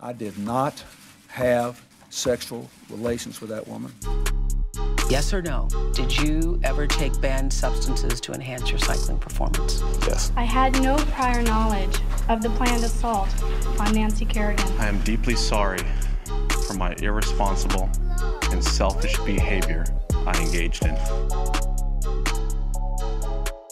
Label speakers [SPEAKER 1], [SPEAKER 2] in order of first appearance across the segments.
[SPEAKER 1] I did not have sexual relations with that woman.
[SPEAKER 2] Yes or no? Did you ever take banned substances to enhance your cycling performance?
[SPEAKER 1] Yes.
[SPEAKER 3] I had no prior knowledge of the planned assault on Nancy Kerrigan.
[SPEAKER 4] I am deeply sorry for my irresponsible and selfish behavior I engaged in.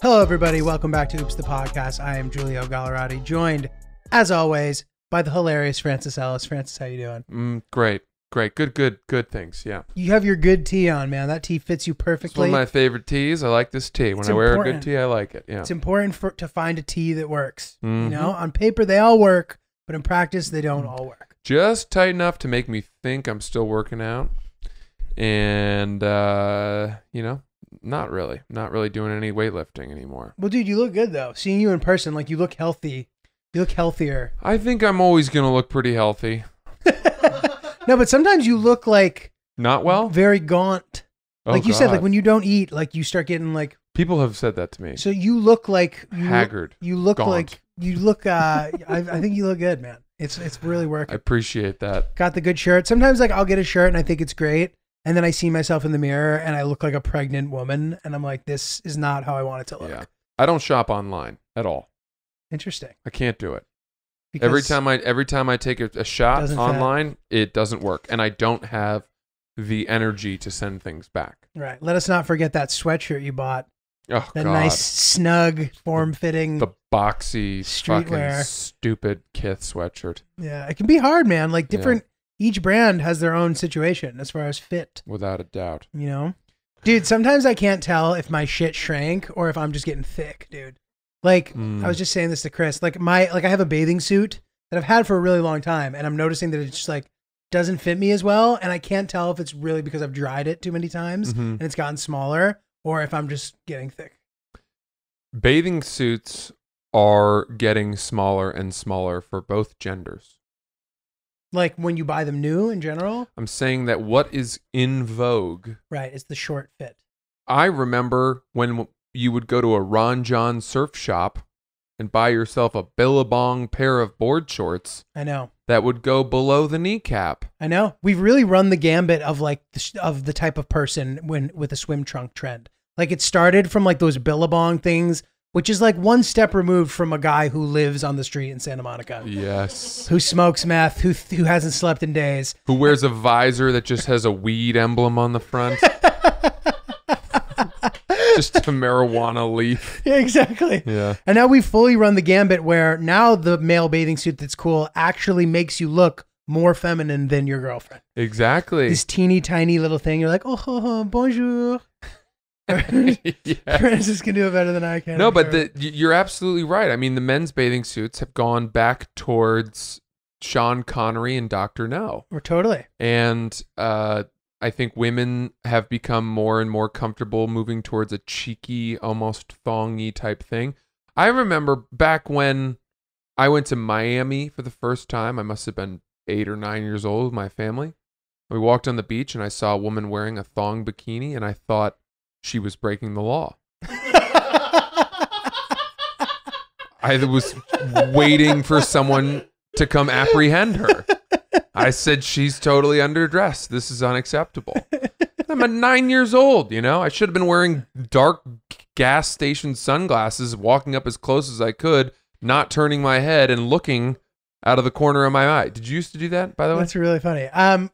[SPEAKER 5] Hello, everybody. Welcome back to Oops, the Podcast. I am Giulio Gallerati, joined, as always, by the hilarious Francis Ellis. Francis, how you doing?
[SPEAKER 6] Great. Good things, yeah.
[SPEAKER 5] You have your good tee on, man. That tee fits you
[SPEAKER 6] It's
[SPEAKER 5] perfectly.
[SPEAKER 6] one of my favorite tees. I like this tee. When I wear a good tee, I like it, yeah.
[SPEAKER 5] It's important to find a tee that works.
[SPEAKER 6] Mm-hmm.
[SPEAKER 5] You know, on paper, they all work, but in practice, they don't all work.
[SPEAKER 6] Just tight enough to make me think I'm still working out. And, not really doing any weightlifting anymore.
[SPEAKER 5] Well, dude, you look good, though. Seeing you in person, like, you look healthy. You look healthier.
[SPEAKER 6] I think I'm always going to look pretty healthy.
[SPEAKER 5] No, but sometimes you look like...
[SPEAKER 6] Not well?
[SPEAKER 5] Very gaunt. Like you said, like when you don't eat, like you start getting like...
[SPEAKER 6] People have said that to me.
[SPEAKER 5] So you look like...
[SPEAKER 6] Haggard.
[SPEAKER 5] You look
[SPEAKER 6] gaunt.
[SPEAKER 5] like... You look... I think you look good, man. It's really working.
[SPEAKER 6] I appreciate that.
[SPEAKER 5] Got the good shirt. Sometimes like I'll get a shirt and I think it's great. And then I see myself in the mirror and I look like a pregnant woman. And I'm like, this is not how I want it to look.
[SPEAKER 6] Yeah. I don't shop online at all.
[SPEAKER 5] Interesting.
[SPEAKER 6] I can't do it.
[SPEAKER 5] Because
[SPEAKER 6] Every time I take a shot
[SPEAKER 5] Doesn't
[SPEAKER 6] online, it doesn't work. And I don't have the energy to send things back.
[SPEAKER 5] Right. Let us not forget that sweatshirt you bought.
[SPEAKER 6] Oh,
[SPEAKER 5] That
[SPEAKER 6] God.
[SPEAKER 5] nice, snug, form-fitting...
[SPEAKER 6] The boxy,
[SPEAKER 5] streetwear.
[SPEAKER 6] fucking stupid Kith sweatshirt.
[SPEAKER 5] Yeah, it can be hard, man. Like different... Each brand has their own situation as far as fit.
[SPEAKER 6] Without a doubt.
[SPEAKER 5] You know? Dude, sometimes I can't tell if my shit shrank or if I'm just getting thick, dude. Like, I was just saying this to Chris. Like, I have a bathing suit that I've had for a really long time, and I'm noticing that it just, like, doesn't fit me as well, and I can't tell if it's really because I've dried it too many times and it's gotten smaller, or if I'm just getting thick.
[SPEAKER 6] Bathing suits are getting smaller and smaller for both genders.
[SPEAKER 5] Like, when you buy them new in general?
[SPEAKER 6] I'm saying that what is in vogue...
[SPEAKER 5] Right, it's the short fit.
[SPEAKER 6] I remember when you would go to a Ron John surf shop and buy yourself a Billabong pair of board shorts.
[SPEAKER 5] I know.
[SPEAKER 6] That would go below the kneecap.
[SPEAKER 5] I know. We've really run the gambit of like of the type of person with a swim trunk trend. Like it started from like those Billabong things, which is like one step removed from a guy who lives on the street in Santa Monica.
[SPEAKER 6] Yes.
[SPEAKER 5] Who smokes meth, who hasn't slept in days.
[SPEAKER 6] Who wears a visor that just has a weed emblem on the front. Just a marijuana leaf.
[SPEAKER 5] Yeah, exactly.
[SPEAKER 6] Yeah.
[SPEAKER 5] And now we've fully run the gambit where now the male bathing suit that's cool actually makes you look more feminine than your girlfriend.
[SPEAKER 6] Exactly.
[SPEAKER 5] This teeny tiny little thing. You're like, oh, bonjour. Francis can do it better than I can.
[SPEAKER 6] No, but you're absolutely right. I mean, the men's bathing suits have gone back towards Sean Connery and Dr. No.
[SPEAKER 5] We're totally.
[SPEAKER 6] And I think women have become more and more comfortable moving towards a cheeky, almost thongy type thing. I remember back when I went to Miami for the first time. I must have been 8 or 9 years old with my family. We walked on the beach and I saw a woman wearing a thong bikini and I thought she was breaking the law. I was waiting for someone to come apprehend her. I said, she's totally underdressed. This is unacceptable. I'm 9 years old, you know? I should have been wearing dark gas station sunglasses, walking up as close as I could, not turning my head and looking out of the corner of my eye. Did you used to do that, by the way?
[SPEAKER 5] That's really funny. I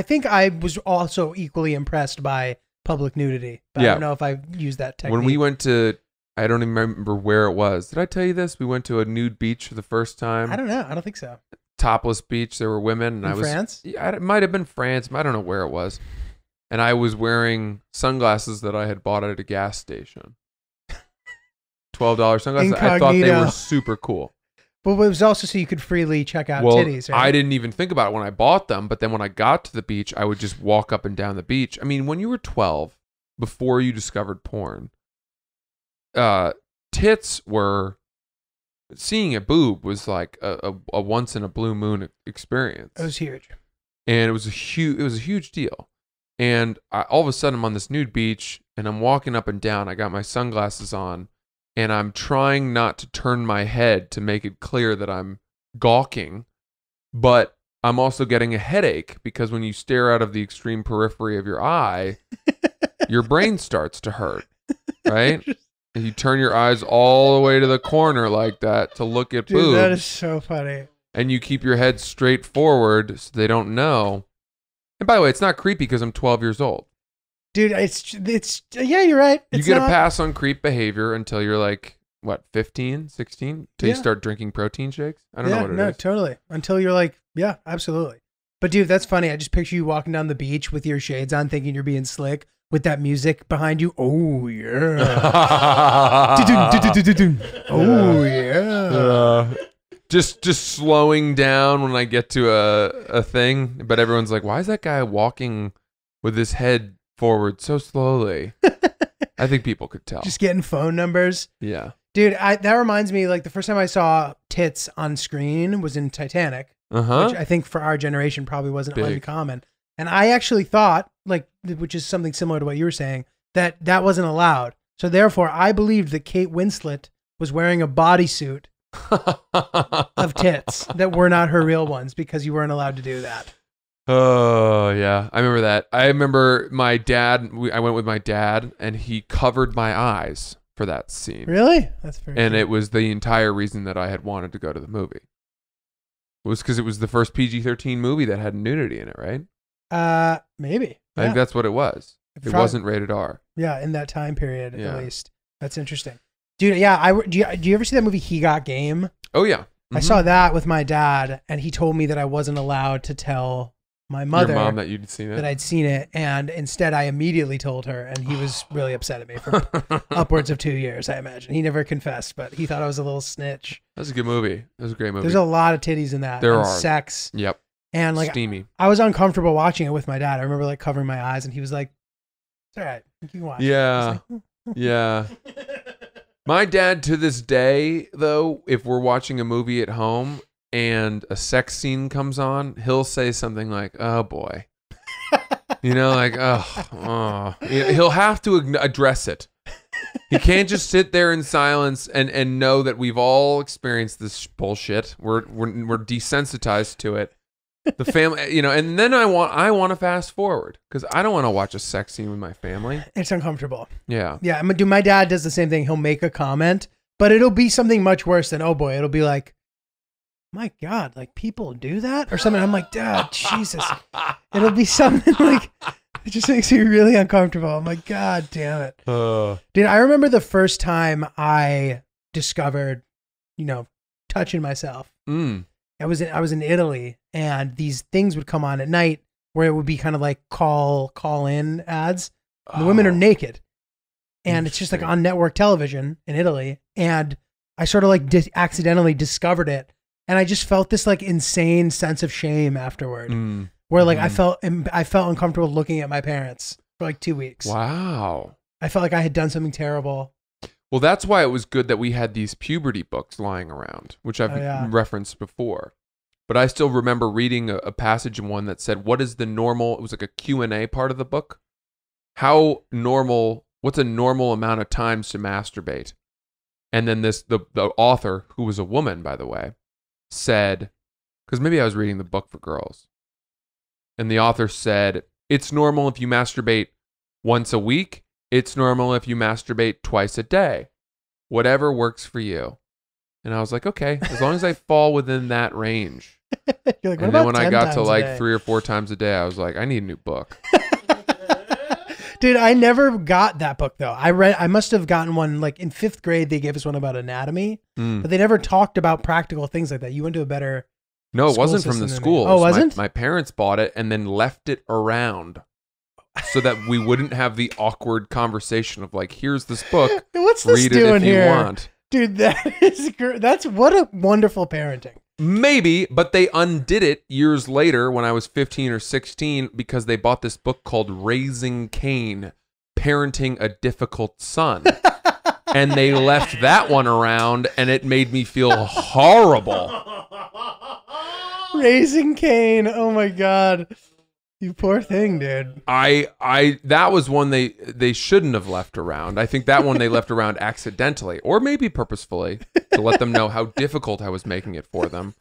[SPEAKER 5] think I was also equally impressed by public nudity, but I don't know if I used that technique.
[SPEAKER 6] When we went to, I don't even remember where it was. Did I tell you this? We went to a nude beach for the first time.
[SPEAKER 5] I don't know. I don't think so.
[SPEAKER 6] Topless beach. There were women. And
[SPEAKER 5] France?
[SPEAKER 6] Yeah, it might have been France. I don't know where it was. And I was wearing sunglasses that I had bought at a gas station. $12 sunglasses.
[SPEAKER 5] Incognito.
[SPEAKER 6] I thought they were super cool.
[SPEAKER 5] But it was also so you could freely check out titties, right?
[SPEAKER 6] I didn't even think about it when I bought them. But then when I got to the beach, I would just walk up and down the beach. I mean, when you were 12, before you discovered porn, tits were... Seeing a boob was like a once in a blue moon experience.
[SPEAKER 5] It was huge.
[SPEAKER 6] And it was a huge deal. And all of a sudden I'm on this nude beach and I'm walking up and down. I got my sunglasses on and I'm trying not to turn my head to make it clear that I'm gawking but I'm also getting a headache because when you stare out of the extreme periphery of your eye, your brain starts to hurt, right? And you turn your eyes all the way to the corner like that to look at boobs.
[SPEAKER 5] Dude, that is so funny.
[SPEAKER 6] And you keep your head straight forward so they don't know. And by the way, it's not creepy because I'm 12 years old.
[SPEAKER 5] Dude, it's yeah, you're right.
[SPEAKER 6] You
[SPEAKER 5] It's
[SPEAKER 6] get
[SPEAKER 5] not-
[SPEAKER 6] a pass on creep behavior until you're like, what, 15, 16? Till you start drinking protein shakes? I don't know what it is.
[SPEAKER 5] Totally. Until you're like, yeah, absolutely. But dude, that's funny. I just picture you walking down the beach with your shades on, thinking you're being slick with that music behind you. Oh yeah. Oh yeah.
[SPEAKER 6] Just slowing down when I get to a thing, but everyone's like, why is that guy walking with his head forward so slowly? I think people could tell.
[SPEAKER 5] Just getting phone numbers.
[SPEAKER 6] Yeah.
[SPEAKER 5] Dude, that reminds me, like the first time I saw tits on screen was in Titanic,
[SPEAKER 6] Uh-huh.
[SPEAKER 5] which I think for our generation probably wasn't
[SPEAKER 6] Big.
[SPEAKER 5] uncommon. And I actually thought, like, which is something similar to what you were saying, that wasn't allowed. So therefore, I believed that Kate Winslet was wearing a bodysuit of tits that were not her real ones because you weren't allowed to do that.
[SPEAKER 6] Oh, yeah. I remember that. I remember my dad, I went with my dad, and he covered my eyes for that scene.
[SPEAKER 5] Really? That's very
[SPEAKER 6] And
[SPEAKER 5] cute.
[SPEAKER 6] it was the entire reason that I had wanted to go to the movie. It was because it was the first PG-13 movie that had nudity in it, right?
[SPEAKER 5] Maybe.
[SPEAKER 6] I think that's what it was. It
[SPEAKER 5] Probably-
[SPEAKER 6] wasn't rated R.
[SPEAKER 5] Yeah, in that time period
[SPEAKER 6] Yeah.
[SPEAKER 5] at least. That's interesting. Dude, yeah, do you ever see that movie He Got Game?
[SPEAKER 6] Oh, yeah.
[SPEAKER 5] I saw that with my dad, and he told me that I wasn't allowed to tell my mother
[SPEAKER 6] Your mom that you'd seen it?
[SPEAKER 5] that I'd seen it, and instead I immediately told her, and he was really upset at me for upwards of 2 years, I imagine. He never confessed, but he thought I was a little snitch.
[SPEAKER 6] That was a good movie. That was a great movie.
[SPEAKER 5] There's a lot of titties in that.
[SPEAKER 6] There
[SPEAKER 5] and
[SPEAKER 6] are.
[SPEAKER 5] sex.
[SPEAKER 6] Yep.
[SPEAKER 5] And like
[SPEAKER 6] Steamy.
[SPEAKER 5] I was uncomfortable watching it with my dad. I remember like covering my eyes, and he was like, "It's all right, you can watch it."
[SPEAKER 6] Yeah.
[SPEAKER 5] I was like,
[SPEAKER 6] Yeah. My dad, to this day, though, if we're watching a movie at home and a sex scene comes on, he'll say something like, "Oh boy," you know, like, "Oh." He'll have to address it. He can't just sit there in silence and know that we've all experienced this bullshit. We're desensitized to it. The family, you know, and then I want to fast forward because I don't want to watch a sex scene with my family.
[SPEAKER 5] It's uncomfortable.
[SPEAKER 6] Yeah.
[SPEAKER 5] Yeah, my dad does the same thing. He'll make a comment, but it'll be something much worse than, "Oh boy." It'll be like, "My God, like people do that?" or something. I'm like, "Dad, Jesus." It'll be something like, it just makes me really uncomfortable. I'm like, "God damn it." Dude, I remember the first time I discovered, touching myself. I was in Italy, and these things would come on at night where it would be kind of like call in ads. And the women are naked, and it's just like on network television in Italy. And I sort of like accidentally discovered it, and I just felt this like insane sense of shame afterward, where like I felt uncomfortable looking at my parents for like 2 weeks.
[SPEAKER 6] Wow.
[SPEAKER 5] I felt like I had done something terrible.
[SPEAKER 6] Well, that's why it was good that we had these puberty books lying around, which I've
[SPEAKER 5] yeah.
[SPEAKER 6] referenced before. But I still remember reading a passage in one that said, what is the normal, it was like a Q&A part of the book. What's a normal amount of times to masturbate? And then the author, who was a woman, by the way, said, because maybe I was reading the book for girls. And the author said, it's normal if you masturbate once a week. It's normal if you masturbate twice a day. Whatever works for you. And I was like, okay, as long as I fall within that range.
[SPEAKER 5] You're like, what
[SPEAKER 6] And then
[SPEAKER 5] about
[SPEAKER 6] when I
[SPEAKER 5] 10
[SPEAKER 6] got
[SPEAKER 5] times
[SPEAKER 6] to
[SPEAKER 5] a
[SPEAKER 6] like
[SPEAKER 5] day?
[SPEAKER 6] 3 or 4 times a day, I was like, I need a new book.
[SPEAKER 5] Dude, I never got that book though. I must have gotten one like in 5th grade. They gave us one about anatomy, but they never talked about practical things like that. You went to a better.
[SPEAKER 6] No, it
[SPEAKER 5] School
[SPEAKER 6] wasn't from the
[SPEAKER 5] system than me.
[SPEAKER 6] school.
[SPEAKER 5] Oh, wasn't?
[SPEAKER 6] My parents bought it and then left it around so that we wouldn't have the awkward conversation of like, here's this book.
[SPEAKER 5] What's this
[SPEAKER 6] Read it
[SPEAKER 5] doing
[SPEAKER 6] if
[SPEAKER 5] here?
[SPEAKER 6] you want.
[SPEAKER 5] Dude, that's what a wonderful parenting.
[SPEAKER 6] Maybe, but they undid it years later when I was 15 or 16 because they bought this book called Raising Cain, Parenting a Difficult Son. And they left that one around and it made me feel horrible.
[SPEAKER 5] Raising Cain. Oh my God. You poor thing, dude.
[SPEAKER 6] That was one they shouldn't have left around. I think that one they left around accidentally or maybe purposefully to let them know how difficult I was making it for them.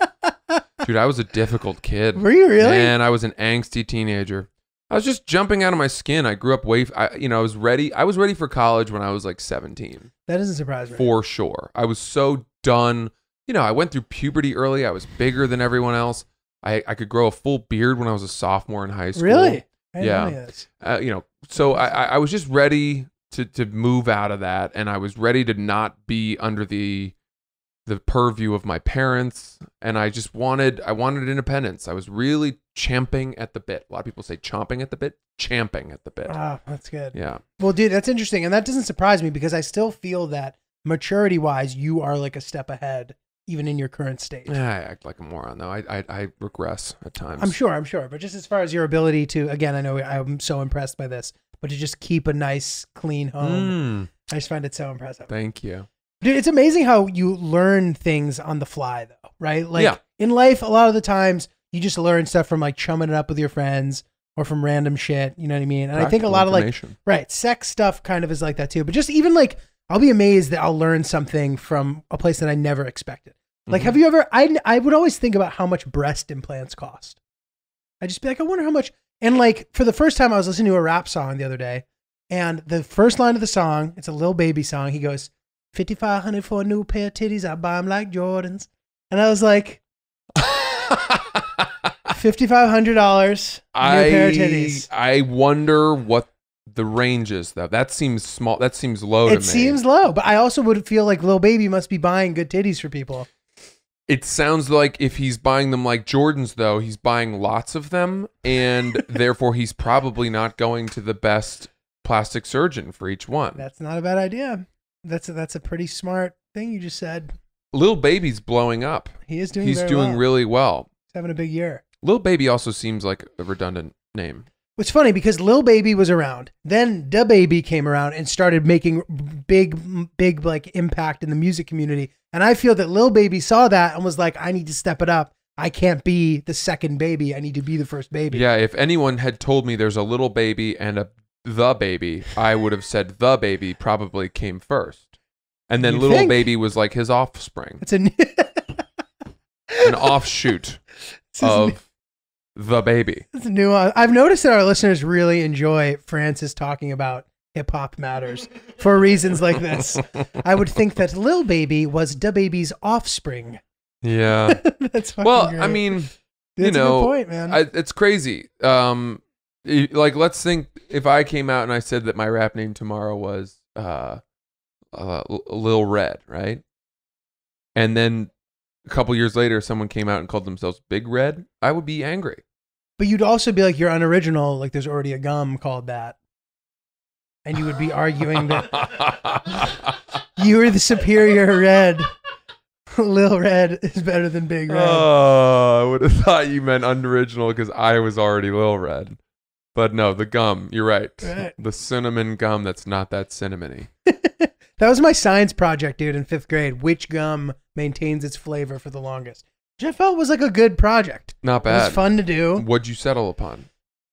[SPEAKER 6] Dude, I was a difficult kid.
[SPEAKER 5] Were you really?
[SPEAKER 6] Man, I was an angsty teenager. I was just jumping out of my skin. I grew up I was ready. I was ready for college when I was like 17.
[SPEAKER 5] That doesn't surprise me.
[SPEAKER 6] For sure. I was so done. I went through puberty early. I was bigger than everyone else. I could grow a full beard when I was a sophomore in high school.
[SPEAKER 5] Really? I
[SPEAKER 6] Yeah.
[SPEAKER 5] didn't know this.
[SPEAKER 6] So I was just ready to move out of that, and I was ready to not be under the purview of my parents, and I wanted independence. I was really champing at the bit. A lot of people say chomping at the bit, champing at the bit.
[SPEAKER 5] Oh, that's good.
[SPEAKER 6] Yeah.
[SPEAKER 5] Well, dude, that's interesting. And that doesn't surprise me because I still feel that maturity wise, you are like a step ahead, even in your current state.
[SPEAKER 6] Yeah, I act like a moron though. I regress at times.
[SPEAKER 5] I'm sure. But just as far as your ability to, again, I know I'm so impressed by this, but to just keep a nice, clean home, I just find it so impressive.
[SPEAKER 6] Thank you.
[SPEAKER 5] Dude, it's amazing how you learn things on the fly, though, right? Like in life, a lot of the times you just learn stuff from like chumming it up with your friends or from random shit. You know what I mean? And I think a lot of like, sex stuff kind of is like that too. But just even like, I'll be amazed that I'll learn something from a place that I never expected. Like, have you ever, I would always think about how much breast implants cost. I'd just be like, I wonder how much. And like, for the first time, I was listening to a rap song the other day. And the first line of the song, it's a Lil Baby song. He goes, 5,500 for a new pair of titties. I buy them like Jordans. And I was like, $5,500 new pair of titties.
[SPEAKER 6] I wonder what the range is though. That seems small. That seems low to me.
[SPEAKER 5] It seems low, but I also would feel like Lil Baby must be buying good titties for people.
[SPEAKER 6] It sounds like if he's buying them like Jordans though, he's buying lots of them, and therefore he's probably not going to the best plastic surgeon for each one.
[SPEAKER 5] That's not a bad idea. That's a pretty smart thing you just said.
[SPEAKER 6] Lil Baby's blowing up.
[SPEAKER 5] He is doing
[SPEAKER 6] He's doing really well.
[SPEAKER 5] He's having a big year.
[SPEAKER 6] Lil Baby also seems like a redundant name.
[SPEAKER 5] It's funny because Lil Baby was around. Then Da Baby came around and started making big like impact in the music community. And I feel that Lil Baby saw that and was like, I need to step it up. I can't be the second baby. I need to be the first baby.
[SPEAKER 6] Yeah, if anyone had told me there's a Little Baby and a The Baby, I would have said The Baby probably came first. And then Little Baby was like his offspring.
[SPEAKER 5] It's an
[SPEAKER 6] offshoot of The Baby.
[SPEAKER 5] It's a new. I've noticed that our listeners really enjoy Francis talking about hip hop matters for reasons like this. I would think that Lil Baby was Da Baby's offspring.
[SPEAKER 6] Yeah.
[SPEAKER 5] That's fucking great.
[SPEAKER 6] I mean,
[SPEAKER 5] That's a good point, man.
[SPEAKER 6] it's crazy. Like, let's think if I came out and I said that my rap name tomorrow was Lil Red, right? And then a couple years later, someone came out and called themselves Big Red, I would be angry.
[SPEAKER 5] But you'd also be like, you're unoriginal. Like, there's already a gum called that. And you would be arguing that you were the superior red. Lil Red is better than Big Red.
[SPEAKER 6] Oh, I would have thought you meant unoriginal because I was already Lil Red. But no, the gum, you're right. The cinnamon gum that's not that cinnamony.
[SPEAKER 5] That was my science project, dude, in 5th grade. Which gum maintains its flavor for the longest? Which I felt was like a good project.
[SPEAKER 6] Not bad.
[SPEAKER 5] It was fun to do.
[SPEAKER 6] What'd you settle upon?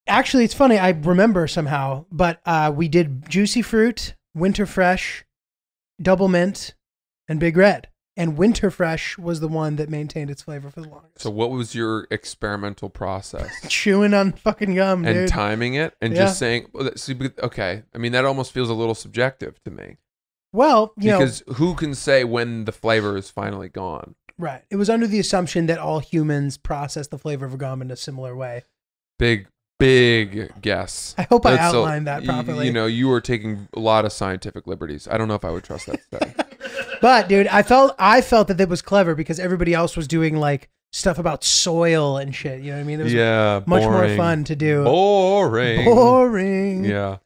[SPEAKER 5] Actually, it's funny. I remember somehow, but we did Juicy Fruit, Winter Fresh, Double Mint, and Big Red. And Winter Fresh was the one that maintained its flavor for the longest.
[SPEAKER 6] So what was your experimental process?
[SPEAKER 5] Chewing on fucking gum,
[SPEAKER 6] and
[SPEAKER 5] dude.
[SPEAKER 6] Timing it and just saying, okay. I mean, that almost feels a little subjective to me.
[SPEAKER 5] Well,
[SPEAKER 6] because who can say when the flavor is finally gone?
[SPEAKER 5] Right. It was under the assumption that all humans process the flavor of gum in a similar way.
[SPEAKER 6] Big guess.
[SPEAKER 5] I hope I outlined that properly.
[SPEAKER 6] You were taking a lot of scientific liberties. I don't know if I would trust that study.
[SPEAKER 5] But dude, I felt that it was clever because everybody else was doing like stuff about soil and shit. You know what I mean? It was much more fun to do. Boring.
[SPEAKER 6] Yeah.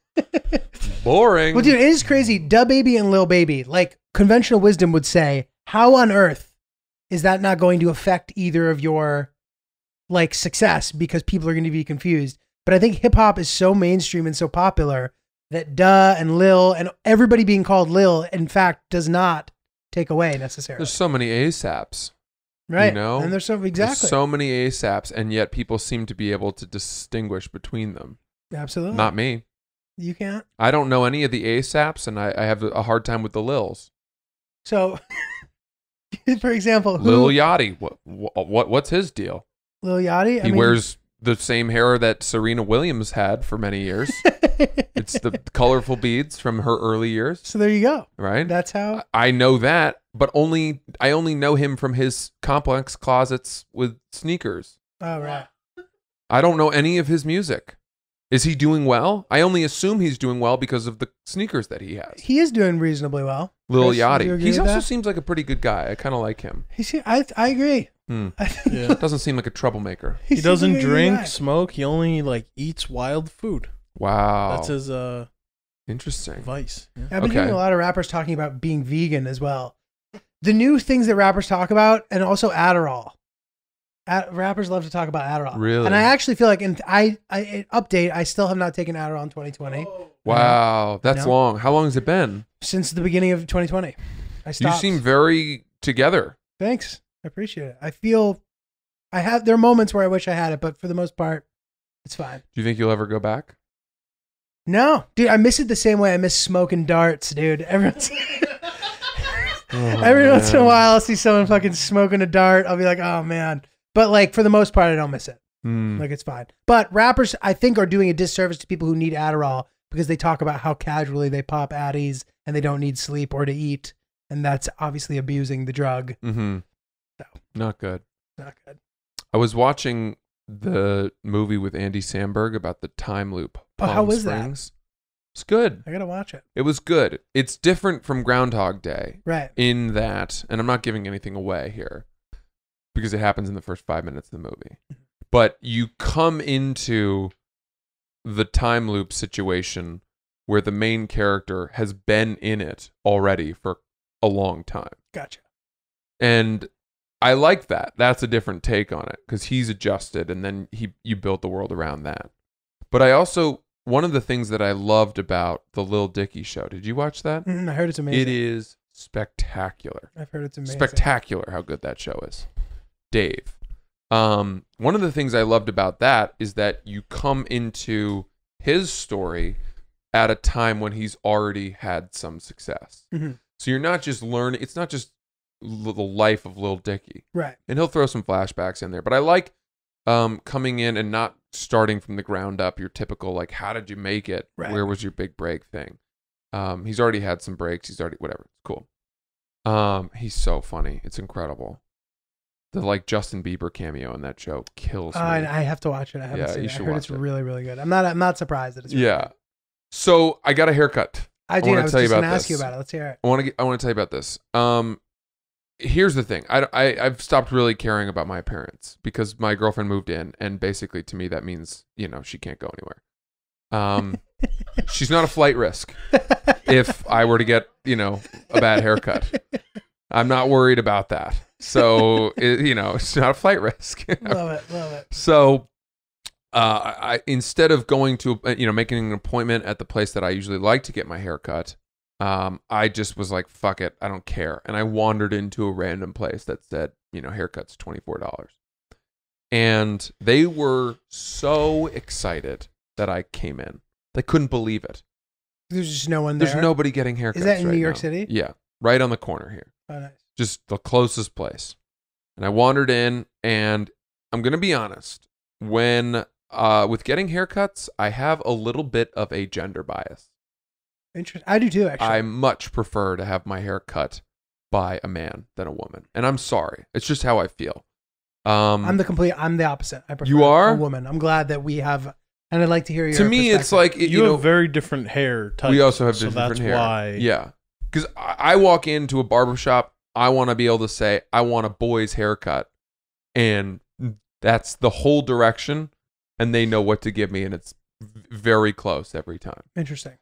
[SPEAKER 6] Boring.
[SPEAKER 5] Well, dude, it is crazy. Da Baby and Lil Baby, like conventional wisdom would say, how on earth is that not going to affect either of your like success? Because people are going to be confused. But I think hip hop is so mainstream and so popular that Da and Lil and everybody being called Lil, in fact, does not take away necessarily.
[SPEAKER 6] There's so many ASAPs.
[SPEAKER 5] Right. And there's
[SPEAKER 6] there's so many ASAPs, and yet people seem to be able to distinguish between them.
[SPEAKER 5] Absolutely.
[SPEAKER 6] Not me.
[SPEAKER 5] You can't?
[SPEAKER 6] I don't know any of the ASAPs, and I have a hard time with the Lils.
[SPEAKER 5] So, For example,
[SPEAKER 6] Lil Yachty. What's his deal?
[SPEAKER 5] Lil Yachty?
[SPEAKER 6] He wears the same hair that Serena Williams had for many years. It's the colorful beads from her early years.
[SPEAKER 5] So there you go.
[SPEAKER 6] Right?
[SPEAKER 5] That's how.
[SPEAKER 6] I know that, but I only know him from his complex closets with sneakers.
[SPEAKER 5] Oh, right.
[SPEAKER 6] I don't know any of his music. Is he doing well? I only assume he's doing well because of the sneakers that he has.
[SPEAKER 5] He is doing reasonably well.
[SPEAKER 6] Lil
[SPEAKER 5] Chris, do you
[SPEAKER 6] Yachty.
[SPEAKER 5] agree
[SPEAKER 6] He
[SPEAKER 5] with
[SPEAKER 6] also
[SPEAKER 5] that?
[SPEAKER 6] seems like a pretty good guy. I kind of like him.
[SPEAKER 5] I agree.
[SPEAKER 7] Yeah.
[SPEAKER 6] Doesn't seem like a troublemaker.
[SPEAKER 7] He
[SPEAKER 5] seems
[SPEAKER 7] doesn't
[SPEAKER 5] like a good
[SPEAKER 7] drink,
[SPEAKER 5] guy.
[SPEAKER 7] smoke. He only like eats wild food.
[SPEAKER 6] Wow.
[SPEAKER 7] That's his
[SPEAKER 6] Interesting.
[SPEAKER 7] vice. Yeah.
[SPEAKER 5] I've been
[SPEAKER 6] Okay.
[SPEAKER 5] hearing a lot of rappers talking about being vegan as well. The new things that rappers talk about, and also Adderall. Rappers love to talk about Adderall.
[SPEAKER 6] Really?
[SPEAKER 5] And I actually feel like, I still have not taken Adderall in 2020.
[SPEAKER 6] Wow. That's
[SPEAKER 5] No.
[SPEAKER 6] long. How long has it been?
[SPEAKER 5] Since the beginning of 2020. I
[SPEAKER 6] You
[SPEAKER 5] stopped.
[SPEAKER 6] seem very together.
[SPEAKER 5] Thanks. I appreciate it. I feel there are moments where I wish I had it, but for the most part, it's fine.
[SPEAKER 6] Do you think you'll ever go back?
[SPEAKER 5] No, dude, I miss it the same way I miss smoking darts, dude. Every once in a while, I'll see someone fucking smoking a dart. I'll be like, oh man. But like for the most part, I don't miss it. Like it's fine. But rappers, I think, are doing a disservice to people who need Adderall because they talk about how casually they pop Addies and they don't need sleep or to eat, and that's obviously abusing the drug.
[SPEAKER 6] Mm-hmm.
[SPEAKER 5] So.
[SPEAKER 6] Not good.
[SPEAKER 5] Not good.
[SPEAKER 6] I was watching the movie with Andy Samberg about the time loop.
[SPEAKER 5] Oh, how
[SPEAKER 6] Palm
[SPEAKER 5] was that?
[SPEAKER 6] Springs. It's good.
[SPEAKER 5] I gotta watch it.
[SPEAKER 6] It was good. It's different from Groundhog Day
[SPEAKER 5] Right.
[SPEAKER 6] in that, and I'm not giving anything away here because it happens in the first 5 minutes of the movie. But you come into the time loop situation where the main character has been in it already for a long time.
[SPEAKER 5] Gotcha.
[SPEAKER 6] And I like that. That's a different take on it because he's adjusted and then you built the world around that. But I also, one of the things that I loved about the Lil Dicky show, did you watch that?
[SPEAKER 5] I heard it's amazing.
[SPEAKER 6] It is spectacular.
[SPEAKER 5] I've heard it's amazing.
[SPEAKER 6] Spectacular how good that show is. Dave. One of the things I loved about that is that you come into his story at a time when he's already had some success.
[SPEAKER 5] Mhm.
[SPEAKER 6] So you're not just learning, it's not just the life of Lil Dicky.
[SPEAKER 5] Right.
[SPEAKER 6] And he'll throw some flashbacks in there. But I like coming in and not starting from the ground up, your typical, like, how did you make it?
[SPEAKER 5] Right.
[SPEAKER 6] Where was your big break thing? He's already had some breaks. He's already, whatever. It's cool. He's so funny. It's incredible. The like Justin Bieber cameo in that show kills me.
[SPEAKER 5] I have to watch it. I haven't
[SPEAKER 6] Yeah,
[SPEAKER 5] seen
[SPEAKER 6] you
[SPEAKER 5] it. I
[SPEAKER 6] should
[SPEAKER 5] heard
[SPEAKER 6] watch
[SPEAKER 5] it's
[SPEAKER 6] it.
[SPEAKER 5] really, really good. I'm not surprised that it's really
[SPEAKER 6] Yeah.
[SPEAKER 5] good.
[SPEAKER 6] So I got a haircut.
[SPEAKER 5] I did.
[SPEAKER 6] wanna
[SPEAKER 5] I was
[SPEAKER 6] tell you
[SPEAKER 5] just going to
[SPEAKER 6] about
[SPEAKER 5] ask you
[SPEAKER 6] this.
[SPEAKER 5] about it. Let's hear it.
[SPEAKER 6] I want to tell you about this. Here's the thing. I've stopped really caring about my appearance because my girlfriend moved in, and basically to me that means, you know, she can't go anywhere. She's not a flight risk if I were to get, you know, a bad haircut. I'm not worried about that. So, you know, it's not a flight risk.
[SPEAKER 5] Love it. Love it.
[SPEAKER 6] So, I instead of going to, you know, making an appointment at the place that I usually like to get my hair cut, I just was like, fuck it, I don't care. And I wandered into a random place that said, you know, haircuts $24. And they were so excited that I came in. They couldn't believe it.
[SPEAKER 5] There's just no one there.
[SPEAKER 6] There's nobody getting haircuts.
[SPEAKER 5] Is that in
[SPEAKER 6] right
[SPEAKER 5] New York
[SPEAKER 6] now.
[SPEAKER 5] City?
[SPEAKER 6] Yeah, right on the corner here.
[SPEAKER 5] Oh, nice.
[SPEAKER 6] Just the closest place. And I wandered in, and I'm going to be honest. When, with getting haircuts, I have a little bit of a gender bias.
[SPEAKER 5] Interesting. I do too, actually.
[SPEAKER 6] I much prefer to have my hair cut by a man than a woman. And I'm sorry. It's just how I feel.
[SPEAKER 5] I'm the opposite. I prefer
[SPEAKER 6] You are?
[SPEAKER 5] a woman. I'm glad that we have, and I'd like to hear your
[SPEAKER 6] to me, it's
[SPEAKER 5] perspective.
[SPEAKER 6] like,
[SPEAKER 7] You
[SPEAKER 6] know,
[SPEAKER 7] have very different hair types.
[SPEAKER 6] we also have
[SPEAKER 7] so
[SPEAKER 6] different
[SPEAKER 7] that's
[SPEAKER 6] hair.
[SPEAKER 7] why.
[SPEAKER 6] Yeah. Because I walk into a barbershop, I want to be able to say, I want a boy's haircut. And that's the whole direction. And they know what to give me. And it's very close every time.
[SPEAKER 5] Interesting.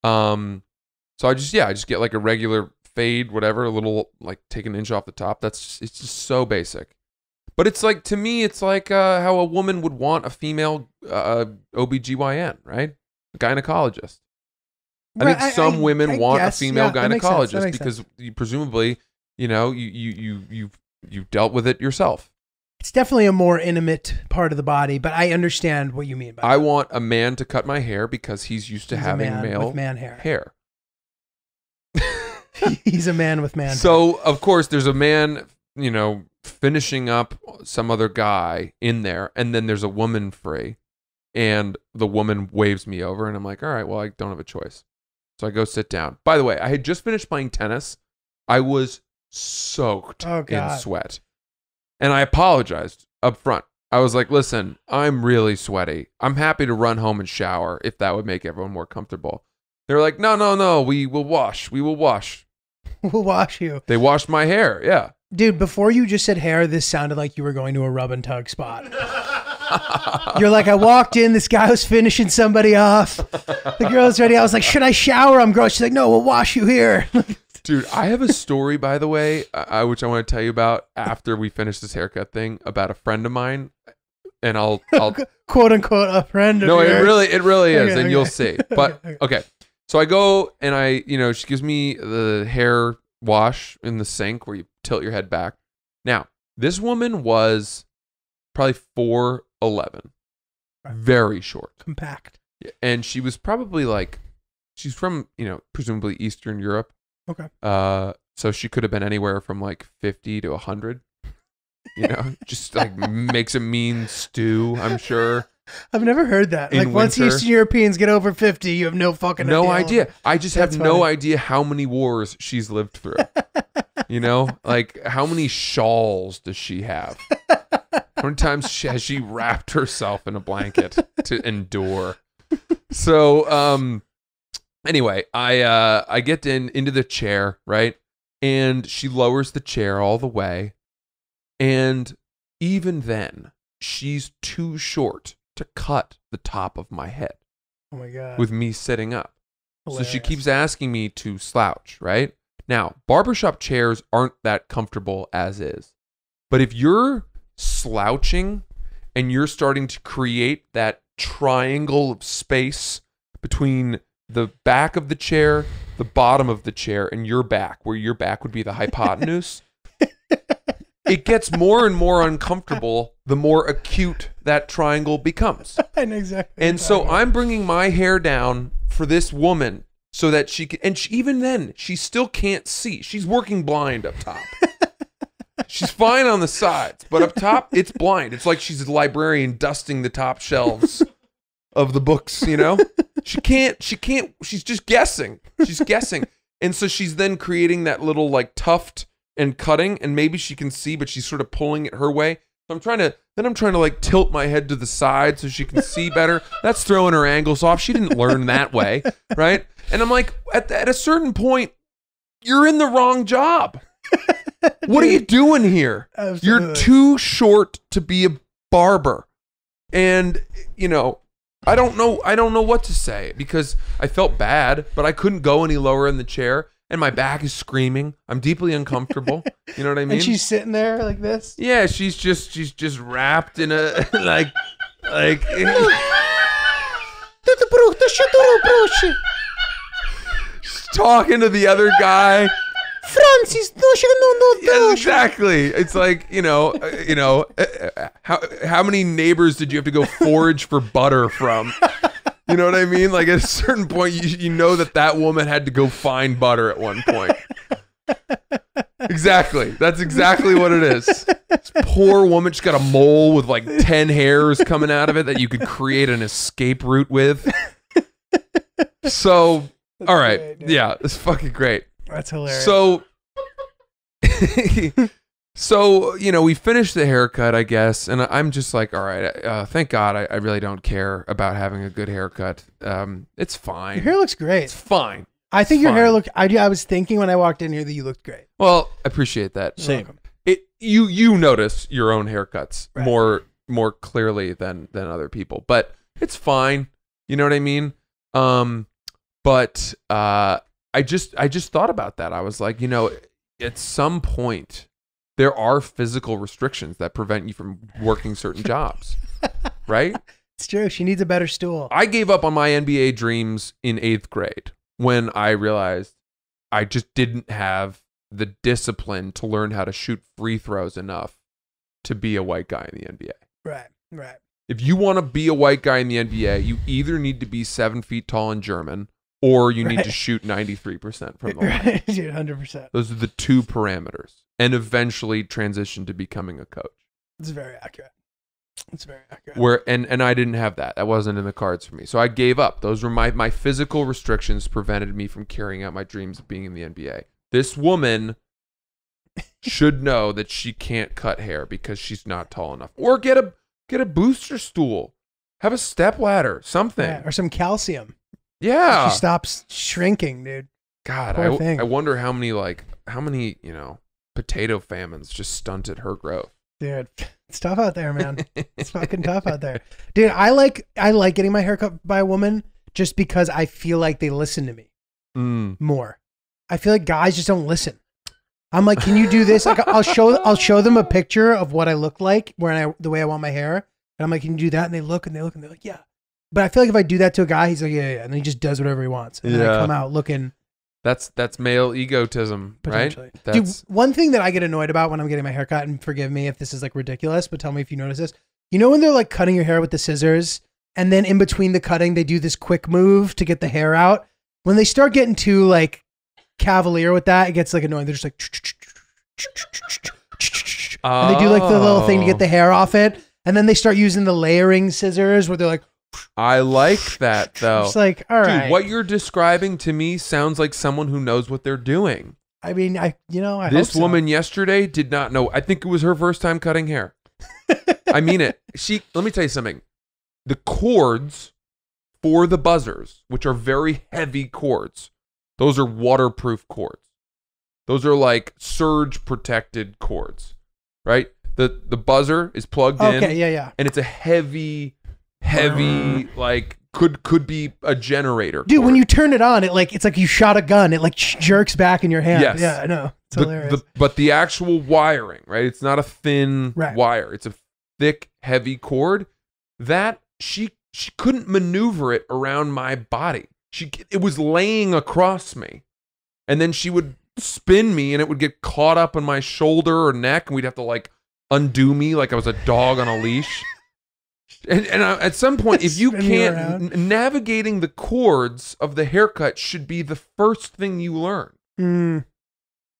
[SPEAKER 6] So I just get like a regular fade, whatever, a little, like, take an inch off the top. It's just so basic. But it's like, to me, it's like how a woman would want a female OBGYN, right? A gynecologist. I think some women want
[SPEAKER 5] guess.
[SPEAKER 6] a female
[SPEAKER 5] Yeah, that makes sense. That
[SPEAKER 6] gynecologist
[SPEAKER 5] makes
[SPEAKER 6] because
[SPEAKER 5] sense.
[SPEAKER 6] you presumably, you know, you've dealt with it yourself.
[SPEAKER 5] It's definitely a more intimate part of the body, but I understand what you mean by
[SPEAKER 6] I
[SPEAKER 5] that.
[SPEAKER 6] want a man to cut my hair because he's used to
[SPEAKER 5] He's a
[SPEAKER 6] having
[SPEAKER 5] man
[SPEAKER 6] male
[SPEAKER 5] with man hair. He's a man with man.
[SPEAKER 6] So, of course, there's a man, you know, finishing up some other guy in there, and then there's a woman free, and the woman waves me over, and I'm like, all right, well, I don't have a choice. So I go sit down. By the way, I had just finished playing tennis. I was soaked in sweat, and I apologized up front. I was like, listen, I'm really sweaty. I'm happy to run home and shower if that would make everyone more comfortable. They were like, no, we will wash. We will wash.
[SPEAKER 5] We'll wash you.
[SPEAKER 6] They washed my hair, yeah.
[SPEAKER 5] Dude, before you just said hair, this sounded like you were going to a rub and tug spot. You're like, I walked in, this guy was finishing somebody off. The girl's ready. I was like, should I shower? I'm gross. She's like, no, we'll wash you here.
[SPEAKER 6] Dude, I have a story, by the way, which I want to tell you about after we finish this haircut thing, about a friend of mine. And I'll
[SPEAKER 5] quote unquote a friend of yours.
[SPEAKER 6] It really is,
[SPEAKER 5] Okay,
[SPEAKER 6] and you'll see. But okay. So I go and she gives me the hair wash in the sink where you tilt your head back. Now, this woman was probably 4'11", very short,
[SPEAKER 5] compact,
[SPEAKER 6] and she was probably like, she's from presumably Eastern Europe.
[SPEAKER 5] Okay.
[SPEAKER 6] So she could have been anywhere from like 50 to 100. Just like makes a mean stew, I'm sure.
[SPEAKER 5] I've never heard that. Like once Eastern Europeans get over 50, you have no fucking
[SPEAKER 6] idea. I just have no idea how many wars she's lived through. Like how many shawls does she have? How many times has she wrapped herself in a blanket to endure? So, anyway, I get into the chair, right? And she lowers the chair all the way. And even then, she's too short to cut the top of my head.
[SPEAKER 5] Oh my God.
[SPEAKER 6] With me sitting up.
[SPEAKER 5] Hilarious.
[SPEAKER 6] So she keeps asking me to slouch, right? Now, barbershop chairs aren't that comfortable as is. But if you're slouching and you're starting to create that triangle of space between the back of the chair, the bottom of the chair, and your back, where your back would be the hypotenuse, it gets more and more uncomfortable the more acute that triangle becomes.
[SPEAKER 5] I know exactly.
[SPEAKER 6] And so I'm bringing my hair down for this woman so that she can, and even then, she still can't see. She's working blind up top. She's fine on the sides, but up top, it's blind. It's like she's a librarian dusting the top shelves of the books, She can't, she's just guessing. She's guessing. And so she's then creating that little like tuft and cutting, and maybe she can see, but she's sort of pulling it her way. So I'm trying to like tilt my head to the side so she can see better. That's throwing her angles off. She didn't learn that way, right? And I'm like, at a certain point, you're in the wrong job. What are you doing here?
[SPEAKER 5] Absolutely.
[SPEAKER 6] You're too short to be a barber. And, I don't know what to say because I felt bad, but I couldn't go any lower in the chair. And my back is screaming. I'm deeply uncomfortable. You know what I mean?
[SPEAKER 5] And she's sitting there like this.
[SPEAKER 6] Yeah, she's just wrapped in a like. She's talking to the other guy.
[SPEAKER 5] Francis, no.
[SPEAKER 6] Yes, exactly. It's like how many neighbors did you have to go forage for butter from? You know what I mean? Like at a certain point, you know that woman had to go find butter at one point. Exactly. That's exactly what it is. This poor woman, she's got a mole with like 10 hairs coming out of it that you could create an escape route with. So, all right.
[SPEAKER 5] Great,
[SPEAKER 6] yeah, it's fucking great.
[SPEAKER 5] That's hilarious.
[SPEAKER 6] So, we finished the haircut, I guess, and I'm just like, all right, thank God I really don't care about having a good haircut. It's fine.
[SPEAKER 5] Your hair looks great.
[SPEAKER 6] It's fine.
[SPEAKER 5] I think
[SPEAKER 6] It's
[SPEAKER 5] your hair
[SPEAKER 6] fine.
[SPEAKER 5] looked, I was thinking when I walked in here that you looked great.
[SPEAKER 6] Well, I appreciate that.
[SPEAKER 7] Same.
[SPEAKER 6] You notice your own haircuts
[SPEAKER 5] Right.
[SPEAKER 6] more clearly than other people, but it's fine. You know what I mean? But I just thought about that. I was like, at some point, there are physical restrictions that prevent you from working certain jobs, right?
[SPEAKER 5] It's true. She needs a better stool.
[SPEAKER 6] I gave up on my NBA dreams in 8th grade when I realized I just didn't have the discipline to learn how to shoot free throws enough to be a white guy in the NBA.
[SPEAKER 5] Right.
[SPEAKER 6] If you want to be a white guy in the NBA, you either need to be 7 feet tall and German, or you need to shoot 93% from the line.
[SPEAKER 5] Right, dude, 100%.
[SPEAKER 6] Those are the two parameters, and eventually transition to becoming a coach.
[SPEAKER 5] It's very accurate. It's very accurate.
[SPEAKER 6] Where and I didn't have that. That wasn't in the cards for me. So I gave up. Those were my physical restrictions prevented me from carrying out my dreams of being in the NBA. This woman should know that she can't cut hair because she's not tall enough. Or get a booster stool. Have a step ladder, something.
[SPEAKER 5] Yeah, or some calcium.
[SPEAKER 6] Yeah.
[SPEAKER 5] She stops shrinking, dude.
[SPEAKER 6] God,
[SPEAKER 5] Poor thing.
[SPEAKER 6] I wonder how many potato famines just stunted her growth.
[SPEAKER 5] Dude, it's tough out there, man. It's fucking tough out there. Dude, I like getting my hair cut by a woman just because I feel like they listen to me more. I feel like guys just don't listen. I'm like, can you do this? Like, I'll show them a picture of what I look like the way I want my hair. And I'm like, can you do that? And they look and they're like, yeah. But I feel like if I do that to a guy, he's like, yeah. And he just does whatever he wants. And then I come out looking.
[SPEAKER 6] That's male egotism, right?
[SPEAKER 5] Dude, one thing that I get annoyed about when I'm getting my hair cut, and forgive me if this is like ridiculous, but tell me if you notice this. You know when they're like cutting your hair with the scissors, and then in between the cutting, they do this quick move to get the hair out? When they start getting too like cavalier with that, it gets like annoying. They're just like, and they do like the little thing to get the hair off it. And then they start using the layering scissors where they're like,
[SPEAKER 6] I like that though.
[SPEAKER 5] It's like, all right.
[SPEAKER 6] Dude, what you're describing to me sounds like someone who knows what they're doing.
[SPEAKER 5] I mean, I
[SPEAKER 6] this
[SPEAKER 5] hope
[SPEAKER 6] woman yesterday did not know. I think it was her first time cutting hair. I mean it. Let me tell you something. The cords for the buzzers, which are very heavy cords, those are waterproof cords. Those are like surge protected cords, right? The buzzer is plugged in.
[SPEAKER 5] Okay, yeah.
[SPEAKER 6] And it's a heavy, like could be a generator.
[SPEAKER 5] Dude,
[SPEAKER 6] cord.
[SPEAKER 5] when you turn it on, it's like you shot a gun. It like jerks back in your hand.
[SPEAKER 6] Yes.
[SPEAKER 5] Yeah, I know. It's hilarious.
[SPEAKER 6] But the actual wiring, right? It's not a thin wire. It's a thick, heavy cord that she couldn't maneuver it around my body. It was laying across me. And then she would spin me and it would get caught up on my shoulder or neck and we'd have to like undo me like I was a dog on a leash. And at some point, if you can't, navigating the cords of the haircut should be the first thing you learn.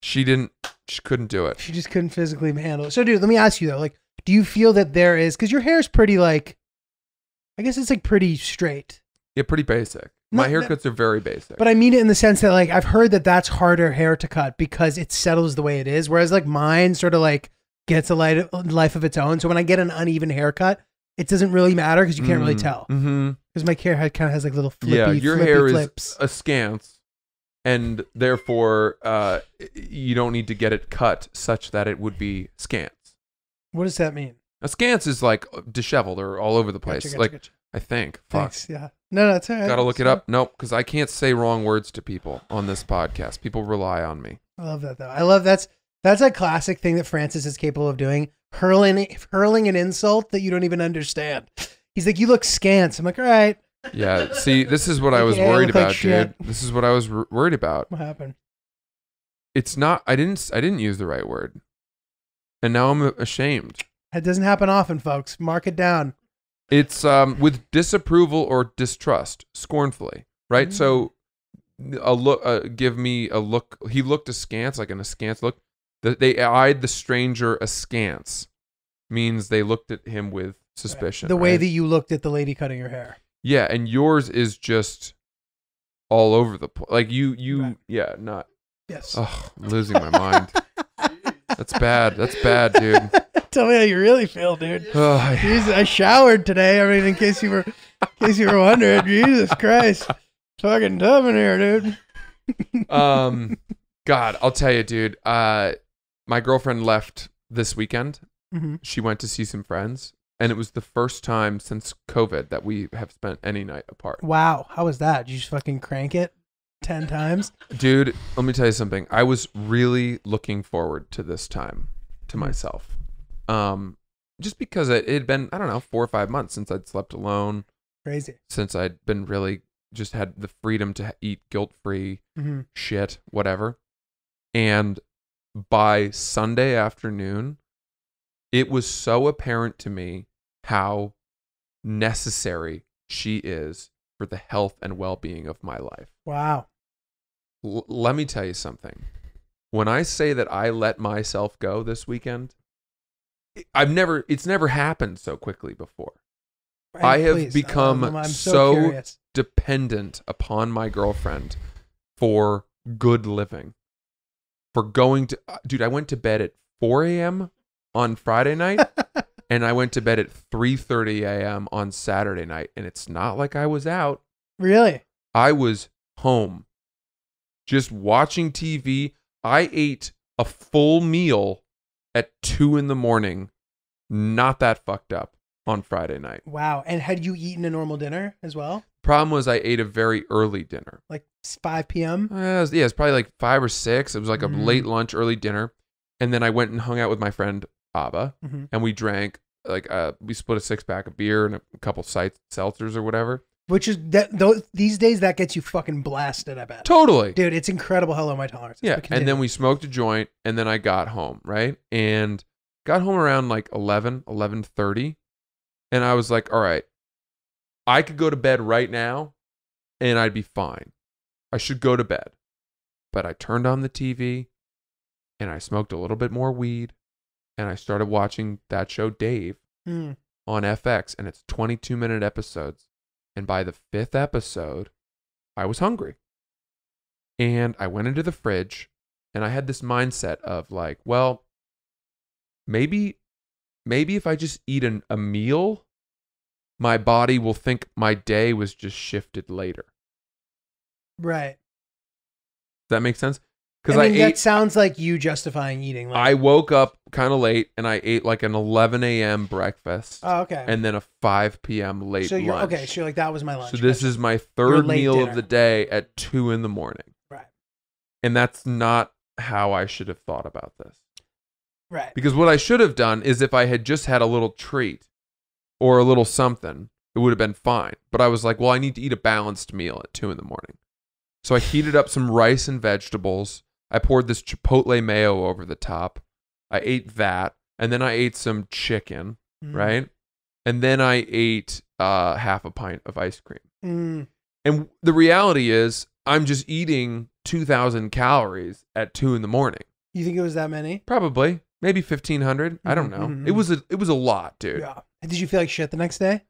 [SPEAKER 6] She couldn't do it.
[SPEAKER 5] She just couldn't physically handle it. So, dude, let me ask you though, like, do you feel that there is, because your hair is pretty like, I guess it's like pretty straight.
[SPEAKER 6] Yeah, pretty basic. My haircuts are very basic.
[SPEAKER 5] But I mean it in the sense that like, I've heard that that's harder hair to cut because it settles the way it is. Whereas like mine sort of like gets a life of its own. So when I get an uneven haircut, it doesn't really matter because you can't really tell. Because my hair kind of has like little flippy,
[SPEAKER 6] your
[SPEAKER 5] flippy
[SPEAKER 6] hair
[SPEAKER 5] flips.
[SPEAKER 6] is askance, and therefore you don't need to get it cut such that it would be scance.
[SPEAKER 5] What does that mean?
[SPEAKER 6] Askance is like disheveled or all over the place.
[SPEAKER 5] Gotcha.
[SPEAKER 6] I think. Fuck.
[SPEAKER 5] Thanks. Yeah. No, it's all right.
[SPEAKER 6] Gotta look it up. Nope, because I can't say wrong words to people on this podcast. People rely on me.
[SPEAKER 5] I love that though. I love that's a classic thing that Francis is capable of doing. Hurling an insult that you don't even understand. He's like, you look scant. I'm like, all right.
[SPEAKER 6] Yeah. See, this is what I was worried about, dude. This is what I was worried about.
[SPEAKER 5] What happened?
[SPEAKER 6] It's not. I didn't use the right word, and now I'm ashamed.
[SPEAKER 5] That doesn't happen often, folks. Mark it down.
[SPEAKER 6] It's with disapproval or distrust, scornfully, right? So, a look. Give me a look. He looked askance, like an askance look. They eyed the stranger askance, means they looked at him with suspicion.
[SPEAKER 5] The way that you looked at the lady cutting her hair.
[SPEAKER 6] Yeah, and yours is just all over the place. Like yeah, not.
[SPEAKER 5] Yes.
[SPEAKER 6] Oh, I'm losing my mind. That's bad. That's bad, dude.
[SPEAKER 5] Tell me how you really feel, dude.
[SPEAKER 6] Oh,
[SPEAKER 5] Jesus, I showered today. I mean, in case you were wondering, Jesus Christ, it's fucking tough in here, dude.
[SPEAKER 6] God, I'll tell you, dude. My girlfriend left this weekend.
[SPEAKER 5] Mm-hmm.
[SPEAKER 6] She went to see some friends, and it was the first time since COVID that we have spent any night apart.
[SPEAKER 5] Wow, how was that? Did you just fucking crank it 10 times?
[SPEAKER 6] Dude, let me tell you something. I was really looking forward to this time to myself. Just because it had been, I don't know, 4 or 5 months since I'd slept alone.
[SPEAKER 5] Crazy.
[SPEAKER 6] Since I'd been really just had the freedom to eat guilt-free shit, whatever. And by Sunday afternoon, it was so apparent to me how necessary she is for the health and well-being of my life.
[SPEAKER 5] Wow.
[SPEAKER 6] Let me tell you something. When I say that I let myself go this weekend, it's never happened so quickly before. I have
[SPEAKER 5] Please,
[SPEAKER 6] become
[SPEAKER 5] I'm
[SPEAKER 6] so
[SPEAKER 5] curious.
[SPEAKER 6] dependent upon my girlfriend for good living. For going to, dude, I went to bed at 4 a.m. on Friday night, and I went to bed at 3:30 a.m. on Saturday night, and it's not like I was out.
[SPEAKER 5] Really?
[SPEAKER 6] I was home, just watching TV. I ate a full meal at 2 a.m, not that fucked up, on Friday night.
[SPEAKER 5] Wow. And had you eaten a normal dinner as well?
[SPEAKER 6] Problem was I ate a very early dinner.
[SPEAKER 5] Like 5 p.m.?
[SPEAKER 6] It's probably like 5 or 6. It was like a late lunch, early dinner. And then I went and hung out with my friend Abba, and we drank, like, we split a 6-pack of beer and a couple seltzers or whatever.
[SPEAKER 5] Which is, these days, that gets you fucking blasted, I bet.
[SPEAKER 6] Totally.
[SPEAKER 5] Dude, it's incredible how low my tolerance is.
[SPEAKER 6] Yeah.
[SPEAKER 5] But
[SPEAKER 6] And
[SPEAKER 5] continue.
[SPEAKER 6] then we smoked a joint, and then I got home, right? And got home around like 11:30. And I was like, all right, I could go to bed right now and I'd be fine. I should go to bed. But I turned on the TV and I smoked a little bit more weed and I started watching that show Dave on FX, and it's 22-minute episodes. And by the 5th episode, I was hungry. And I went into the fridge and I had this mindset of like, well, maybe if I just eat a meal, my body will think my day was just shifted later.
[SPEAKER 5] Right.
[SPEAKER 6] Does that make sense? Because
[SPEAKER 5] I mean, that sounds like you justifying eating. Like,
[SPEAKER 6] I woke up kind of late and I ate like an 11 a.m. breakfast.
[SPEAKER 5] Oh, okay.
[SPEAKER 6] And then a 5 p.m. late
[SPEAKER 5] so you're,
[SPEAKER 6] lunch.
[SPEAKER 5] okay, so you're like, that was my lunch.
[SPEAKER 6] So this
[SPEAKER 5] Gotcha.
[SPEAKER 6] is my
[SPEAKER 5] Your
[SPEAKER 6] third
[SPEAKER 5] late
[SPEAKER 6] meal
[SPEAKER 5] dinner.
[SPEAKER 6] of the day at 2 a.m.
[SPEAKER 5] Right.
[SPEAKER 6] And that's not how I should have thought about this.
[SPEAKER 5] Right.
[SPEAKER 6] Because what I should have done is if I had just had a little treat or a little something, it would have been fine. But I was like, well, I need to eat a balanced meal at 2 a.m. So I heated up some rice and vegetables. I poured this chipotle mayo over the top. I ate that. And then I ate some chicken, right? And then I ate half a pint of ice cream. And the reality is I'm just eating 2,000 calories at 2 a.m.
[SPEAKER 5] You think it was that many?
[SPEAKER 6] Probably. Maybe 1,500. I don't know. It was a lot, dude.
[SPEAKER 5] Yeah. Did you feel like shit the next day?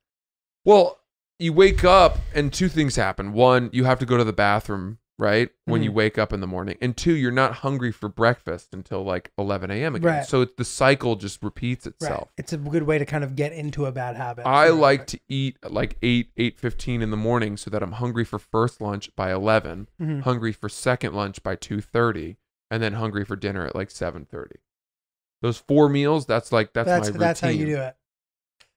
[SPEAKER 6] Well, you wake up and 2 things happen. 1, you have to go to the bathroom, right? When you wake up in the morning. And 2, you're not hungry for breakfast until like 11 a.m. again.
[SPEAKER 5] Right.
[SPEAKER 6] So the cycle just repeats itself.
[SPEAKER 5] Right. It's a good way to kind of get into a bad habit.
[SPEAKER 6] I like to eat at like 8:15 in the morning so that I'm hungry for first lunch by 11, hungry for second lunch by 2:30, and then hungry for dinner at like 7:30. Those 4 meals, that's my routine.
[SPEAKER 5] That's how you do it.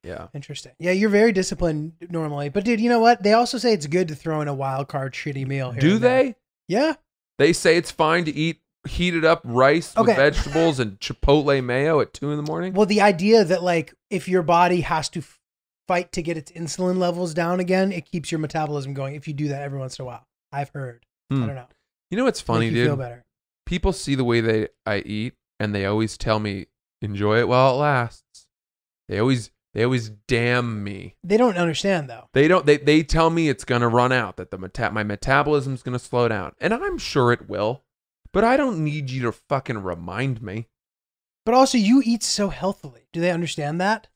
[SPEAKER 6] Yeah.
[SPEAKER 5] Interesting. Yeah, you're very disciplined normally. But dude, you know what? They also say it's good to throw in a wild card shitty meal here.
[SPEAKER 6] Do they?
[SPEAKER 5] Yeah.
[SPEAKER 6] They say it's fine to eat heated up rice with
[SPEAKER 5] Okay.
[SPEAKER 6] vegetables and chipotle mayo at 2 a.m.
[SPEAKER 5] Well, the idea that like if your body has to fight to get its insulin levels down again, it keeps your metabolism going if you do that every once in a while. I've heard. I don't know.
[SPEAKER 6] You know what's funny,
[SPEAKER 5] Make you
[SPEAKER 6] dude?
[SPEAKER 5] feel better.
[SPEAKER 6] People see the way I eat, and they always tell me, enjoy it while it lasts. They always damn me.
[SPEAKER 5] They don't understand though.
[SPEAKER 6] They don't. They tell me it's gonna run out, that my metabolism's gonna slow down, and I'm sure it will. But I don't need you to fucking remind me.
[SPEAKER 5] But also, you eat so healthily. Do they understand that?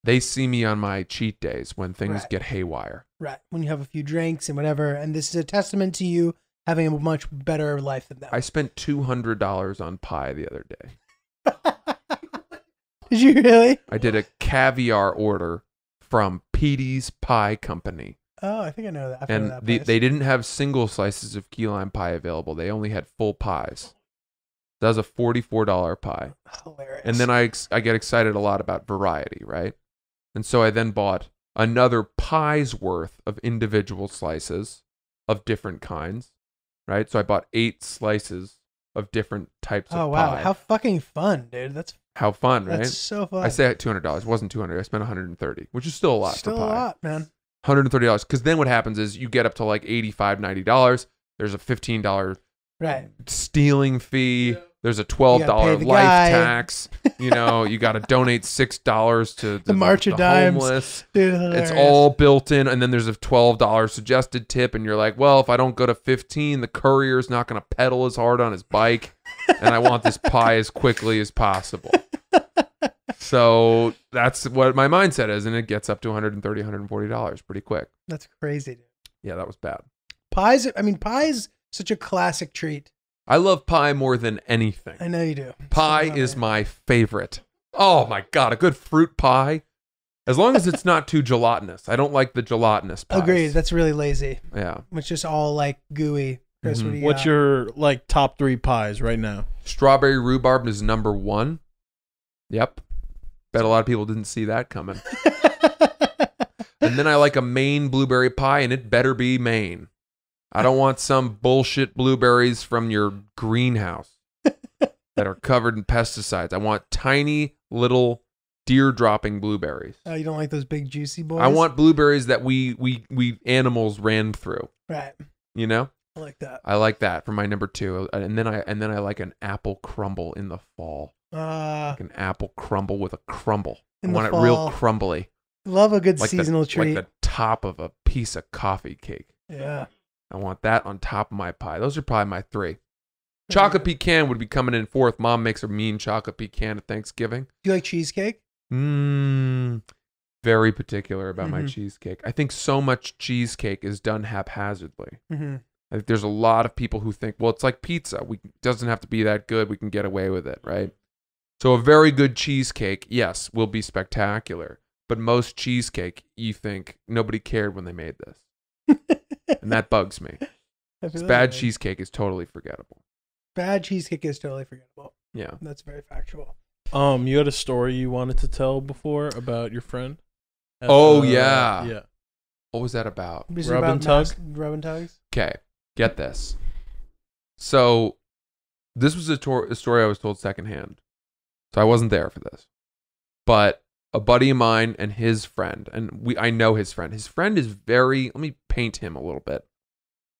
[SPEAKER 6] They see me on my cheat days when things
[SPEAKER 5] Right.
[SPEAKER 6] get haywire.
[SPEAKER 5] Right. When you have a few drinks and whatever, and this is a testament to you having a much better life than them.
[SPEAKER 6] I spent $200 on pie the other day.
[SPEAKER 5] Did you really?
[SPEAKER 6] I did a caviar order from Petey's Pie Company.
[SPEAKER 5] Oh, I think I know that. I've heard of
[SPEAKER 6] And
[SPEAKER 5] that place.
[SPEAKER 6] they didn't have single slices of key lime pie available. They only had full pies. That was a $44 pie.
[SPEAKER 5] Hilarious.
[SPEAKER 6] And then I get excited a lot about variety, right? And so I then bought another pie's worth of individual slices of different kinds, right? So I bought 8 slices of different types
[SPEAKER 5] Oh
[SPEAKER 6] of
[SPEAKER 5] wow,
[SPEAKER 6] pie.
[SPEAKER 5] how fucking fun, dude!
[SPEAKER 6] How fun, right?
[SPEAKER 5] That's so fun.
[SPEAKER 6] I say $200. It wasn't $200. I spent $130, which is still a lot
[SPEAKER 5] Still
[SPEAKER 6] for
[SPEAKER 5] a
[SPEAKER 6] pie.
[SPEAKER 5] lot, man.
[SPEAKER 6] $130. Because then what happens is you get up to like $85, $90. There's a $15
[SPEAKER 5] Right.
[SPEAKER 6] stealing fee. There's a
[SPEAKER 5] You gotta pay
[SPEAKER 6] $12
[SPEAKER 5] the
[SPEAKER 6] life
[SPEAKER 5] guy.
[SPEAKER 6] tax. You know, you got to donate $6 to
[SPEAKER 5] The March of Dimes.
[SPEAKER 6] homeless.
[SPEAKER 5] Dude,
[SPEAKER 6] It's
[SPEAKER 5] hilarious.
[SPEAKER 6] all built in, and then there's a $12 suggested tip, and you're like, well, if I don't go to 15, the courier's not going to pedal as hard on his bike, and I want this pie as quickly as possible. So that's what my mindset is, and it gets up to $130, $140 pretty quick.
[SPEAKER 5] That's crazy, dude.
[SPEAKER 6] Yeah, that was bad.
[SPEAKER 5] Pies. I mean, pie's such a classic treat.
[SPEAKER 6] I love pie more than anything.
[SPEAKER 5] I know you do.
[SPEAKER 6] Pie
[SPEAKER 5] So
[SPEAKER 6] is
[SPEAKER 5] do I.
[SPEAKER 6] my favorite. Oh my God, a good fruit pie. As long as it's not too gelatinous. I don't like the gelatinous pies.
[SPEAKER 5] Agreed. That's really lazy.
[SPEAKER 6] Yeah.
[SPEAKER 5] It's just all like gooey. Chris, what do you
[SPEAKER 7] What's
[SPEAKER 5] got?
[SPEAKER 7] your like top 3 pies right now?
[SPEAKER 6] Strawberry rhubarb is number 1. Yep. Bet a lot of people didn't see that coming. And then I like a Maine blueberry pie, and it better be Maine. I don't want some bullshit blueberries from your greenhouse that are covered in pesticides. I want tiny little deer dropping blueberries.
[SPEAKER 5] Oh, you don't like those big juicy boys?
[SPEAKER 6] I want blueberries that we animals ran through.
[SPEAKER 5] Right.
[SPEAKER 6] You know?
[SPEAKER 5] I like that.
[SPEAKER 6] I like that for my number 2. And then I like an apple crumble in the fall. Like an apple crumble with a crumble. I
[SPEAKER 5] In the
[SPEAKER 6] want it real
[SPEAKER 5] fall.
[SPEAKER 6] crumbly.
[SPEAKER 5] Love a good
[SPEAKER 6] Like
[SPEAKER 5] seasonal treat.
[SPEAKER 6] Like the top of a piece of coffee cake.
[SPEAKER 5] Yeah.
[SPEAKER 6] I want that on top of my pie. Those are probably my 3. Chocolate pecan would be coming in 4th. Mom makes a mean chocolate pecan at Thanksgiving.
[SPEAKER 5] Do you like cheesecake?
[SPEAKER 6] Very particular about my
[SPEAKER 5] Mhm.
[SPEAKER 6] cheesecake. I think so much cheesecake is done haphazardly.
[SPEAKER 5] Mm-hmm.
[SPEAKER 6] I think there's a lot of people who think, well, it's like pizza. It doesn't have to be that good. We can get away with it, right? So a very good cheesecake, yes, will be spectacular. But most cheesecake, you think nobody cared when they made this. And that bugs me. Bad cheesecake is totally forgettable.
[SPEAKER 5] Bad cheesecake is totally forgettable.
[SPEAKER 6] Yeah.
[SPEAKER 5] That's very factual.
[SPEAKER 7] You had a story you wanted to tell before about your friend?
[SPEAKER 6] Oh, yeah.
[SPEAKER 7] Yeah.
[SPEAKER 6] What was that about?
[SPEAKER 5] Is it
[SPEAKER 7] Rub
[SPEAKER 5] about
[SPEAKER 7] and tug?
[SPEAKER 5] Rub and tugs?
[SPEAKER 6] Okay, get this. So this was a story I was told secondhand. So I wasn't there for this. But a buddy of mine and his friend, and I know his friend. His friend is very, let me paint him a little bit.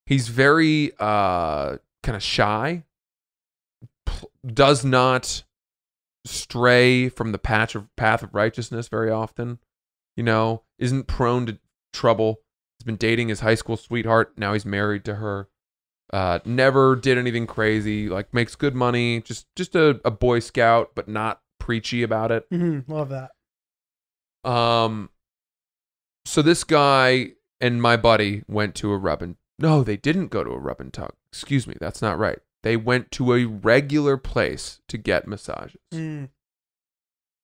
[SPEAKER 6] He's very kind of shy, does not stray from the path of righteousness very often, you know, isn't prone to trouble. He's been dating his high school sweetheart. Now he's married to her. Never did anything crazy, like makes good money, just a Boy Scout, but not preachy about it.
[SPEAKER 5] Mm-hmm. Love that.
[SPEAKER 6] So this guy and my buddy went to a rub and no, they didn't go to a rub and tug. Excuse me, that's not right. They went to a regular place to get massages.
[SPEAKER 5] Mm.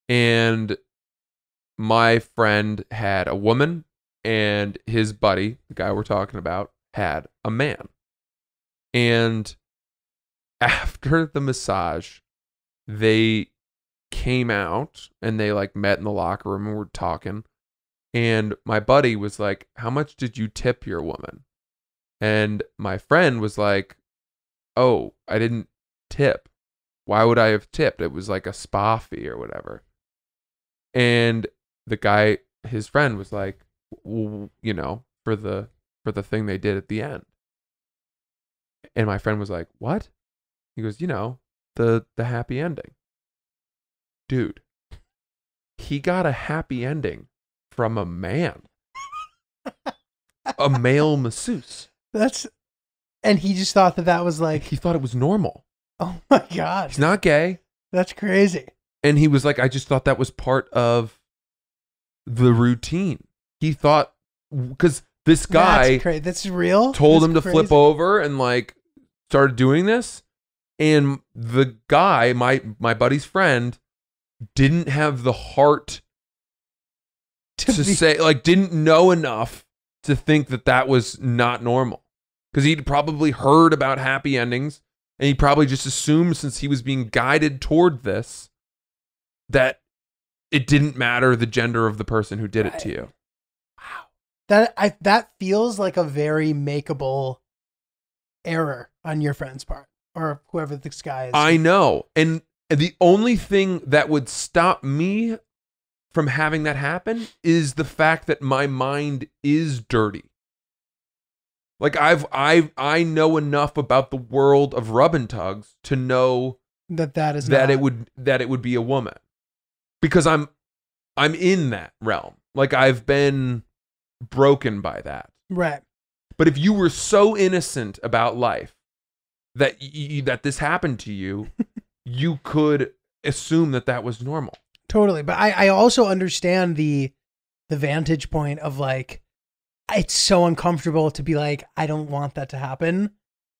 [SPEAKER 6] And my friend had a woman, and his buddy, the guy we're talking about, had a man. And after the massage, they came out and they like met in the locker room and were talking. And my buddy was like, "How much did you tip your woman?" And my friend was like, "Oh, I didn't tip. Why would I have tipped? It was like a spa fee or whatever." And the guy, his friend, was like, well, you know, for the thing they did at the end. And my friend was like, "What?" He goes, "You know, the happy ending." Dude, he got a happy ending from a man. A male masseuse.
[SPEAKER 5] And he just thought that was like,
[SPEAKER 6] He thought it was normal.
[SPEAKER 5] oh my God.
[SPEAKER 6] He's not gay.
[SPEAKER 5] That's crazy.
[SPEAKER 6] And he was like, I just thought that was part of the routine. He thought, because this guy
[SPEAKER 5] That's real.
[SPEAKER 6] told
[SPEAKER 5] That's
[SPEAKER 6] him to flip
[SPEAKER 5] crazy.
[SPEAKER 6] over and like started doing this. And the guy, my buddy's friend, didn't have the heart to say, like, didn't know enough to think that was not normal. Because he'd probably heard about happy endings, and he probably just assumed, since he was being guided toward this, that it didn't matter the gender of the person who did it to you.
[SPEAKER 5] That feels like a very makeable error on your friend's part, or whoever this guy is.
[SPEAKER 6] I know. And the only thing that would stop me from having that happen is the fact that my mind is dirty. Like I know enough about the world of rub and tugs to know
[SPEAKER 5] that is
[SPEAKER 6] that
[SPEAKER 5] not,
[SPEAKER 6] it would be a woman. because I'm in that realm. Like I've been broken by that.
[SPEAKER 5] Right.
[SPEAKER 6] But if you were so innocent about life that that this happened to you, you could assume that that was normal.
[SPEAKER 5] Totally. But I also understand the vantage point of like, it's so uncomfortable to be like, I don't want that to happen,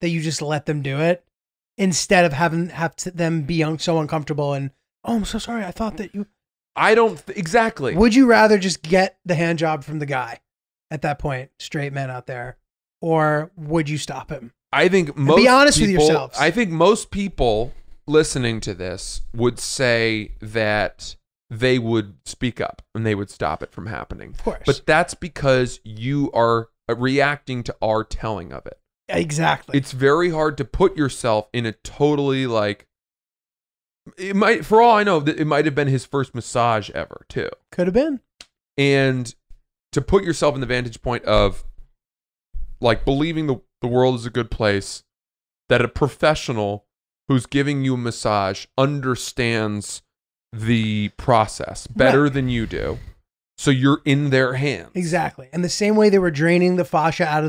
[SPEAKER 5] that you just let them do it instead of them be so uncomfortable and, oh, I'm so sorry. I thought that you.
[SPEAKER 6] I don't exactly.
[SPEAKER 5] Would you rather just get the hand job from the guy at that point, straight men out there, or would you stop him?
[SPEAKER 6] I think
[SPEAKER 5] And be honest with
[SPEAKER 6] people,
[SPEAKER 5] yourselves.
[SPEAKER 6] I think most people listening to this would say that they would speak up and they would stop it from happening.
[SPEAKER 5] Of course.
[SPEAKER 6] But that's because you are reacting to our telling of it.
[SPEAKER 5] Exactly.
[SPEAKER 6] It's very hard to put yourself in a totally like, it might, for all I know, it might have been his first massage ever too.
[SPEAKER 5] Could have been.
[SPEAKER 6] And to put yourself in the vantage point of like believing the world is a good place, that a professional who's giving you a massage understands the process better than you do. So you're in their hands.
[SPEAKER 5] Exactly. And the same way they were draining the fascia out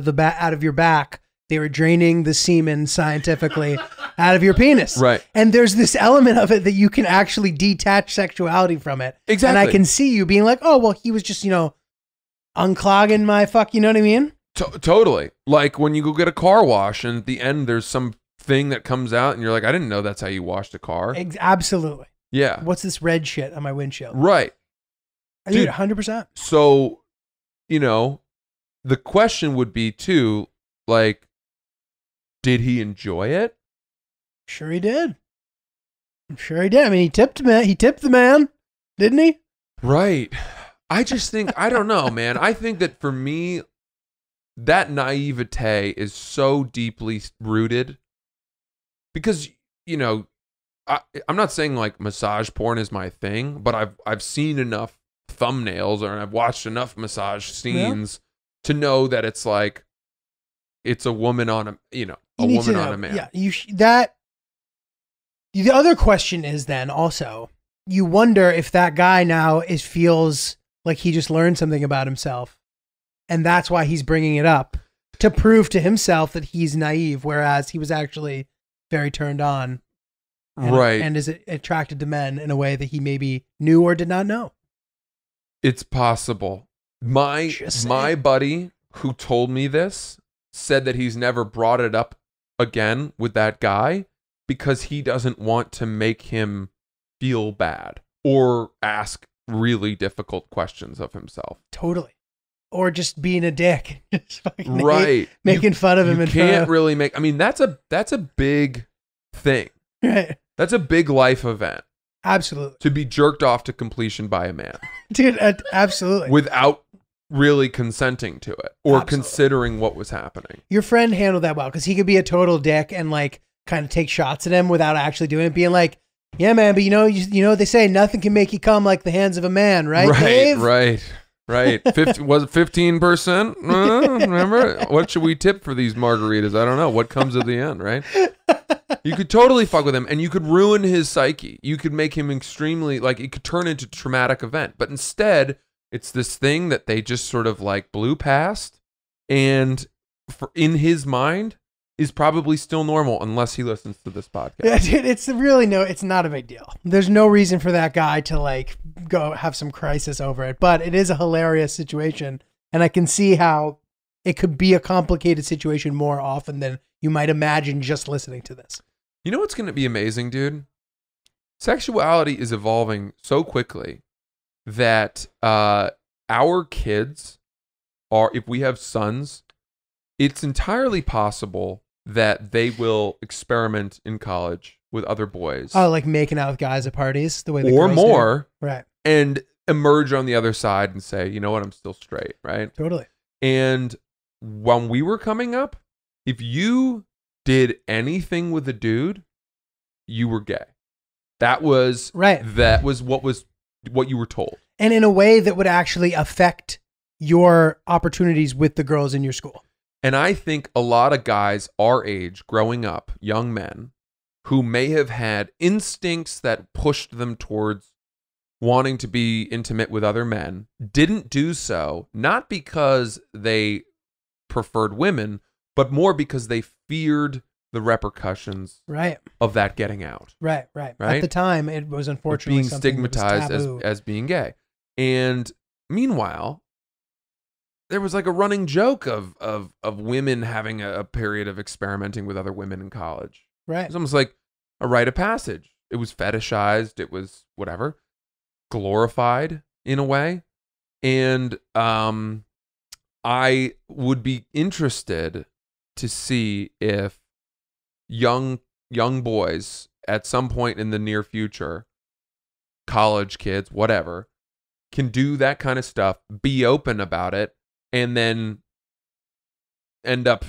[SPEAKER 5] of your back, they were draining the semen scientifically out of your penis.
[SPEAKER 6] Right.
[SPEAKER 5] And there's this element of it that you can actually detach sexuality from it.
[SPEAKER 6] Exactly.
[SPEAKER 5] And I can see you being like, oh, well, he was just, unclogging my fuck, you know what I mean?
[SPEAKER 6] Totally. Like when you go get a car wash and at the end there's some thing that comes out and you're like, I didn't know that's how you washed a car.
[SPEAKER 5] Absolutely.
[SPEAKER 6] Yeah.
[SPEAKER 5] What's this red shit on my windshield?
[SPEAKER 6] Right.
[SPEAKER 5] Dude,
[SPEAKER 6] Dude,
[SPEAKER 5] 100%.
[SPEAKER 6] So, the question would be too, like, did he enjoy it?
[SPEAKER 5] Sure he did. I'm sure he did. I mean, he tipped the man, didn't he?
[SPEAKER 6] Right. I just think, I don't know, man. I think that for me, that naivete is so deeply rooted because, I'm not saying like massage porn is my thing, but I've seen enough thumbnails or I've watched enough massage scenes to know that it's like, it's a woman on a woman on a man.
[SPEAKER 5] Yeah. The other question is then also, you wonder if that guy now feels like he just learned something about himself. And that's why he's bringing it up to prove to himself that he's naive, whereas he was actually very turned on.
[SPEAKER 6] Right.
[SPEAKER 5] And is attracted to men in a way that he maybe knew or did not know.
[SPEAKER 6] It's possible. My buddy who told me this said that he's never brought it up again with that guy because he doesn't want to make him feel bad or ask really difficult questions of himself.
[SPEAKER 5] Totally. Or just being a dick. Just fucking
[SPEAKER 6] right.
[SPEAKER 5] making fun of him.
[SPEAKER 6] You can't really make, I mean, that's a big thing.
[SPEAKER 5] Right.
[SPEAKER 6] That's a big life event.
[SPEAKER 5] Absolutely.
[SPEAKER 6] To be jerked off to completion by a man.
[SPEAKER 5] Dude, absolutely.
[SPEAKER 6] Without really consenting to it or
[SPEAKER 5] Absolutely.
[SPEAKER 6] Considering what was happening.
[SPEAKER 5] Your friend handled that well because he could be a total dick and like kind of take shots at him without actually doing it, being like, yeah, man, but you know what they say, nothing can make you come like the hands of a man, right, Dave?
[SPEAKER 6] Right. 50, was it 15%? Remember? What should we tip for these margaritas? I don't know. What comes at the end, right? You could totally fuck with him and you could ruin his psyche. You could make him extremely, like, it could turn into a traumatic event. But instead, it's this thing that they just sort of like blew past and in his mind is probably still normal unless he listens to this podcast.
[SPEAKER 5] Yeah, dude, it's not a big deal. There's no reason for that guy to like go have some crisis over it, but it is a hilarious situation. And I can see how it could be a complicated situation more often than you might imagine just listening to this.
[SPEAKER 6] You know what's going to be amazing, dude? Sexuality is evolving so quickly that our kids are, if we have sons, it's entirely possible that they will experiment in college with other boys.
[SPEAKER 5] Oh, like making out with guys at parties, the way the
[SPEAKER 6] or
[SPEAKER 5] girls
[SPEAKER 6] more,
[SPEAKER 5] do. Right?
[SPEAKER 6] And emerge on the other side and say, you know what, I'm still straight, right?
[SPEAKER 5] Totally.
[SPEAKER 6] And when we were coming up, if you did anything with a dude, you were gay. That was
[SPEAKER 5] right.
[SPEAKER 6] That was what you were told,
[SPEAKER 5] and in a way that would actually affect your opportunities with the girls in your school.
[SPEAKER 6] And I think a lot of guys our age, growing up, young men, who may have had instincts that pushed them towards wanting to be intimate with other men, didn't do so, not because they preferred women, but more because they feared the repercussions
[SPEAKER 5] Right.
[SPEAKER 6] of that getting out.
[SPEAKER 5] Right. At the time, it was
[SPEAKER 6] Of
[SPEAKER 5] unfortunately
[SPEAKER 6] being
[SPEAKER 5] something that was
[SPEAKER 6] stigmatized
[SPEAKER 5] taboo.
[SPEAKER 6] as being gay. And meanwhile, there was like a running joke of women having a period of experimenting with other women in college. It
[SPEAKER 5] Right.
[SPEAKER 6] was almost like a rite of passage. It was fetishized. It was whatever, glorified in a way. And I would be interested to see if young boys at some point in the near future, college kids, whatever, can do that kind of stuff, be open about it, and then end up,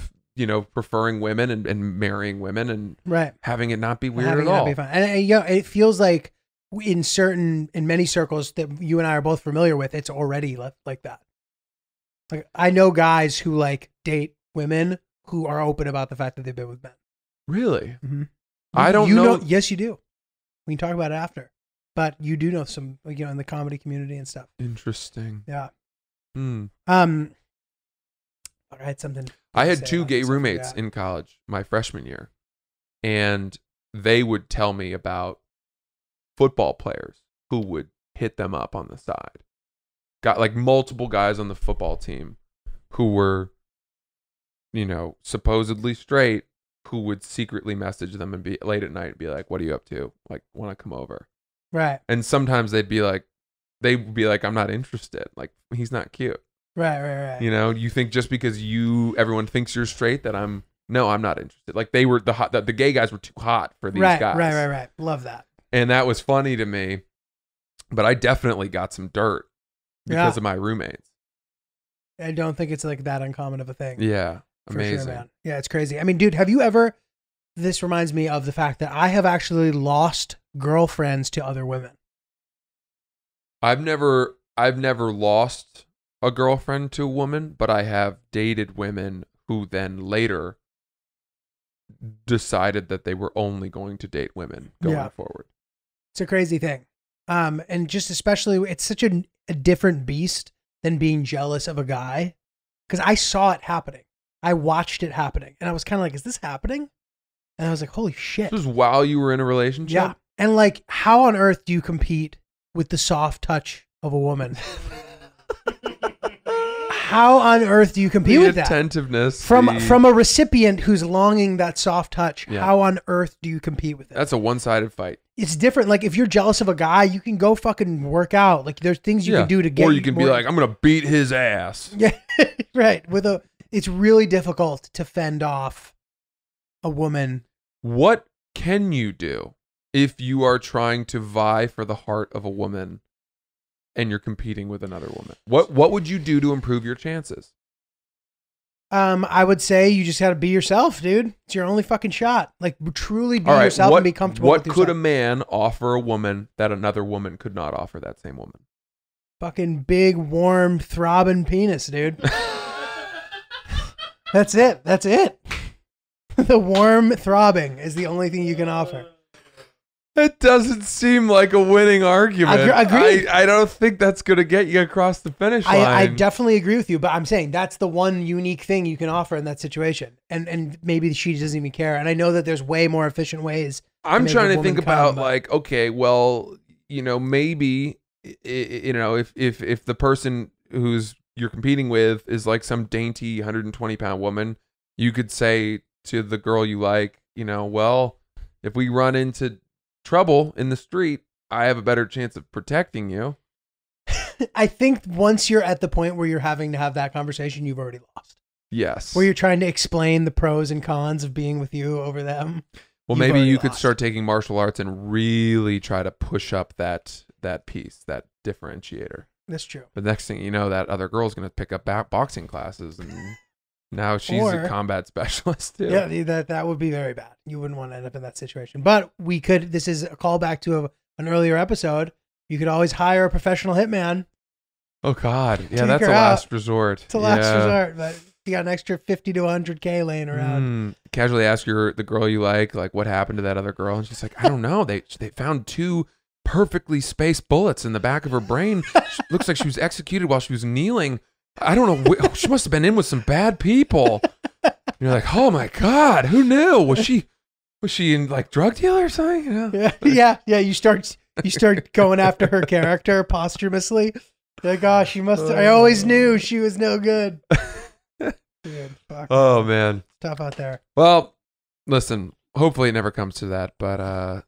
[SPEAKER 6] preferring women and marrying women and
[SPEAKER 5] Right.
[SPEAKER 6] having it not be weird
[SPEAKER 5] Having
[SPEAKER 6] at
[SPEAKER 5] it not
[SPEAKER 6] all.
[SPEAKER 5] be fun. And it feels like in many circles that you and I are both familiar with, it's already like that. Like I know guys who like date women who are open about the fact that they've been with men.
[SPEAKER 6] Really?
[SPEAKER 5] Mm-hmm.
[SPEAKER 6] I don't know.
[SPEAKER 5] Yes, you do. We can talk about it after, but you do know some, in the comedy community and stuff.
[SPEAKER 6] Interesting.
[SPEAKER 5] Yeah.
[SPEAKER 6] Hmm.
[SPEAKER 5] I had something.
[SPEAKER 6] I
[SPEAKER 5] to
[SPEAKER 6] had
[SPEAKER 5] say
[SPEAKER 6] 2
[SPEAKER 5] about
[SPEAKER 6] gay
[SPEAKER 5] this, I
[SPEAKER 6] roommates
[SPEAKER 5] forgot.
[SPEAKER 6] in college my freshman year, and they would tell me about football players who would hit them up on the side. Got like multiple guys on the football team who were, supposedly straight, who would secretly message them and be late at night and be like, "What are you up to? Like, want to come over?"
[SPEAKER 5] Right.
[SPEAKER 6] And sometimes they'd be like, "I'm not interested. Like, he's not cute."
[SPEAKER 5] Right.
[SPEAKER 6] You think just because everyone thinks you're straight that I'm not interested. Like they were the gay guys were too hot for these guys.
[SPEAKER 5] Right. Love that.
[SPEAKER 6] And that was funny to me, but I definitely got some dirt because of my roommates.
[SPEAKER 5] I don't think it's like that uncommon of a thing.
[SPEAKER 6] Yeah.
[SPEAKER 5] For
[SPEAKER 6] Amazing.
[SPEAKER 5] sure, man. Yeah, it's crazy. I mean, dude, this reminds me of the fact that I have actually lost girlfriends to other women.
[SPEAKER 6] I've never lost a girlfriend to a woman, but I have dated women who then later decided that they were only going to date women going forward.
[SPEAKER 5] It's a crazy thing. And just especially, it's such a different beast than being jealous of a guy. Because I saw it happening. I watched it happening. And I was kind of like, is this happening? And I was like, holy shit.
[SPEAKER 6] This was while you were in a relationship?
[SPEAKER 5] Yeah. And like, how on earth do you compete with the soft touch of a woman? How on earth do you compete with that?
[SPEAKER 6] Attentiveness.
[SPEAKER 5] From a recipient who's longing that soft touch,
[SPEAKER 6] Yeah.
[SPEAKER 5] how on earth do you compete with it?
[SPEAKER 6] That's a one-sided fight.
[SPEAKER 5] It's different. Like if you're jealous of a guy, you can go fucking work out. Like there's things you can do to get.
[SPEAKER 6] Or you can be like, I'm gonna beat his ass.
[SPEAKER 5] Yeah, right. It's really difficult to fend off a woman.
[SPEAKER 6] What can you do if you are trying to vie for the heart of a woman and you're competing with another woman? What would you do to improve your chances?
[SPEAKER 5] I would say you just got to be yourself, dude. It's your only fucking shot. Like truly be yourself and be comfortable
[SPEAKER 6] What
[SPEAKER 5] with
[SPEAKER 6] could a
[SPEAKER 5] yourself.
[SPEAKER 6] man offer a woman that another woman could not offer that same woman?
[SPEAKER 5] Fucking big, warm, throbbing penis, dude. That's it. The warm throbbing is the only thing you can offer.
[SPEAKER 6] It doesn't seem like a winning argument.
[SPEAKER 5] Agreed.
[SPEAKER 6] I don't think that's going to get you across the finish line.
[SPEAKER 5] I definitely agree with you, but I'm saying that's the one unique thing you can offer in that situation. And maybe she doesn't even care. And I know that there's way more efficient ways.
[SPEAKER 6] I'm
[SPEAKER 5] make
[SPEAKER 6] trying
[SPEAKER 5] a
[SPEAKER 6] to think
[SPEAKER 5] woman
[SPEAKER 6] about
[SPEAKER 5] come, but-
[SPEAKER 6] like, okay, well, maybe, if the person who's you're competing with is like some dainty 120-pound woman, you could say to the girl you like, well, if we run into trouble in the street, I have a better chance of protecting you.
[SPEAKER 5] I think once you're at the point where you're having to have that conversation, you've already lost.
[SPEAKER 6] Yes.
[SPEAKER 5] Where you're trying to explain the pros and cons of being with you over them.
[SPEAKER 6] Well,
[SPEAKER 5] you've
[SPEAKER 6] maybe
[SPEAKER 5] already
[SPEAKER 6] you could
[SPEAKER 5] lost.
[SPEAKER 6] start taking martial arts and really try to push up that piece, that differentiator.
[SPEAKER 5] That's true.
[SPEAKER 6] The next thing you know, that other girl's going to pick up boxing classes, and now she's
[SPEAKER 5] Or-
[SPEAKER 6] a combat specialist too.
[SPEAKER 5] Yeah, that would be very bad. You wouldn't want to end up in that situation. But we could, this is a callback to an earlier episode. You could always hire a professional hitman.
[SPEAKER 6] Oh God, yeah,
[SPEAKER 5] Take
[SPEAKER 6] that's a
[SPEAKER 5] her
[SPEAKER 6] last
[SPEAKER 5] out.
[SPEAKER 6] resort.
[SPEAKER 5] It's a last
[SPEAKER 6] Yeah.
[SPEAKER 5] resort, but you got an extra 50 to 100K laying around.
[SPEAKER 6] Casually ask the girl you like what happened to that other girl, and she's like, I don't know. They found 2 perfectly spaced bullets in the back of her brain. Looks like she was executed while she was kneeling. I don't know. She must have been in with some bad people. You're like, oh my God, who knew? Was she in like drug dealer or something? You know?
[SPEAKER 5] Yeah. You start going after her character posthumously. Like, oh, she must. I always knew she was no good. Dude, fuck.
[SPEAKER 6] Oh man,
[SPEAKER 5] It's tough out there.
[SPEAKER 6] well, listen, hopefully it never comes to that, but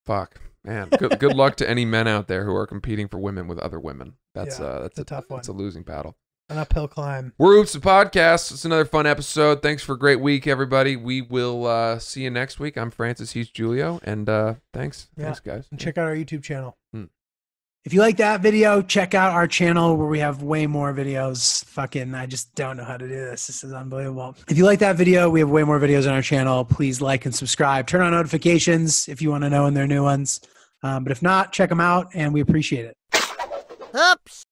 [SPEAKER 6] fuck, man. Good luck to any men out there who are competing for women with other women. That's a tough one. It's a losing battle.
[SPEAKER 5] An uphill climb.
[SPEAKER 6] We're Oops the Podcast. It's another fun episode. Thanks for a great week, everybody. We will see you next week. I'm Francis. He's Giulio, and thanks.
[SPEAKER 5] Yeah.
[SPEAKER 6] Thanks, guys.
[SPEAKER 5] And check out our YouTube channel.
[SPEAKER 8] If you like that video, check out our channel where we have way more videos. I just don't know how to do this. This is unbelievable. If you like that video, we have way more videos on our channel. Please like and subscribe. Turn on notifications if you want to know when there are new ones. But if not, check them out, and we appreciate it.
[SPEAKER 9] Oops.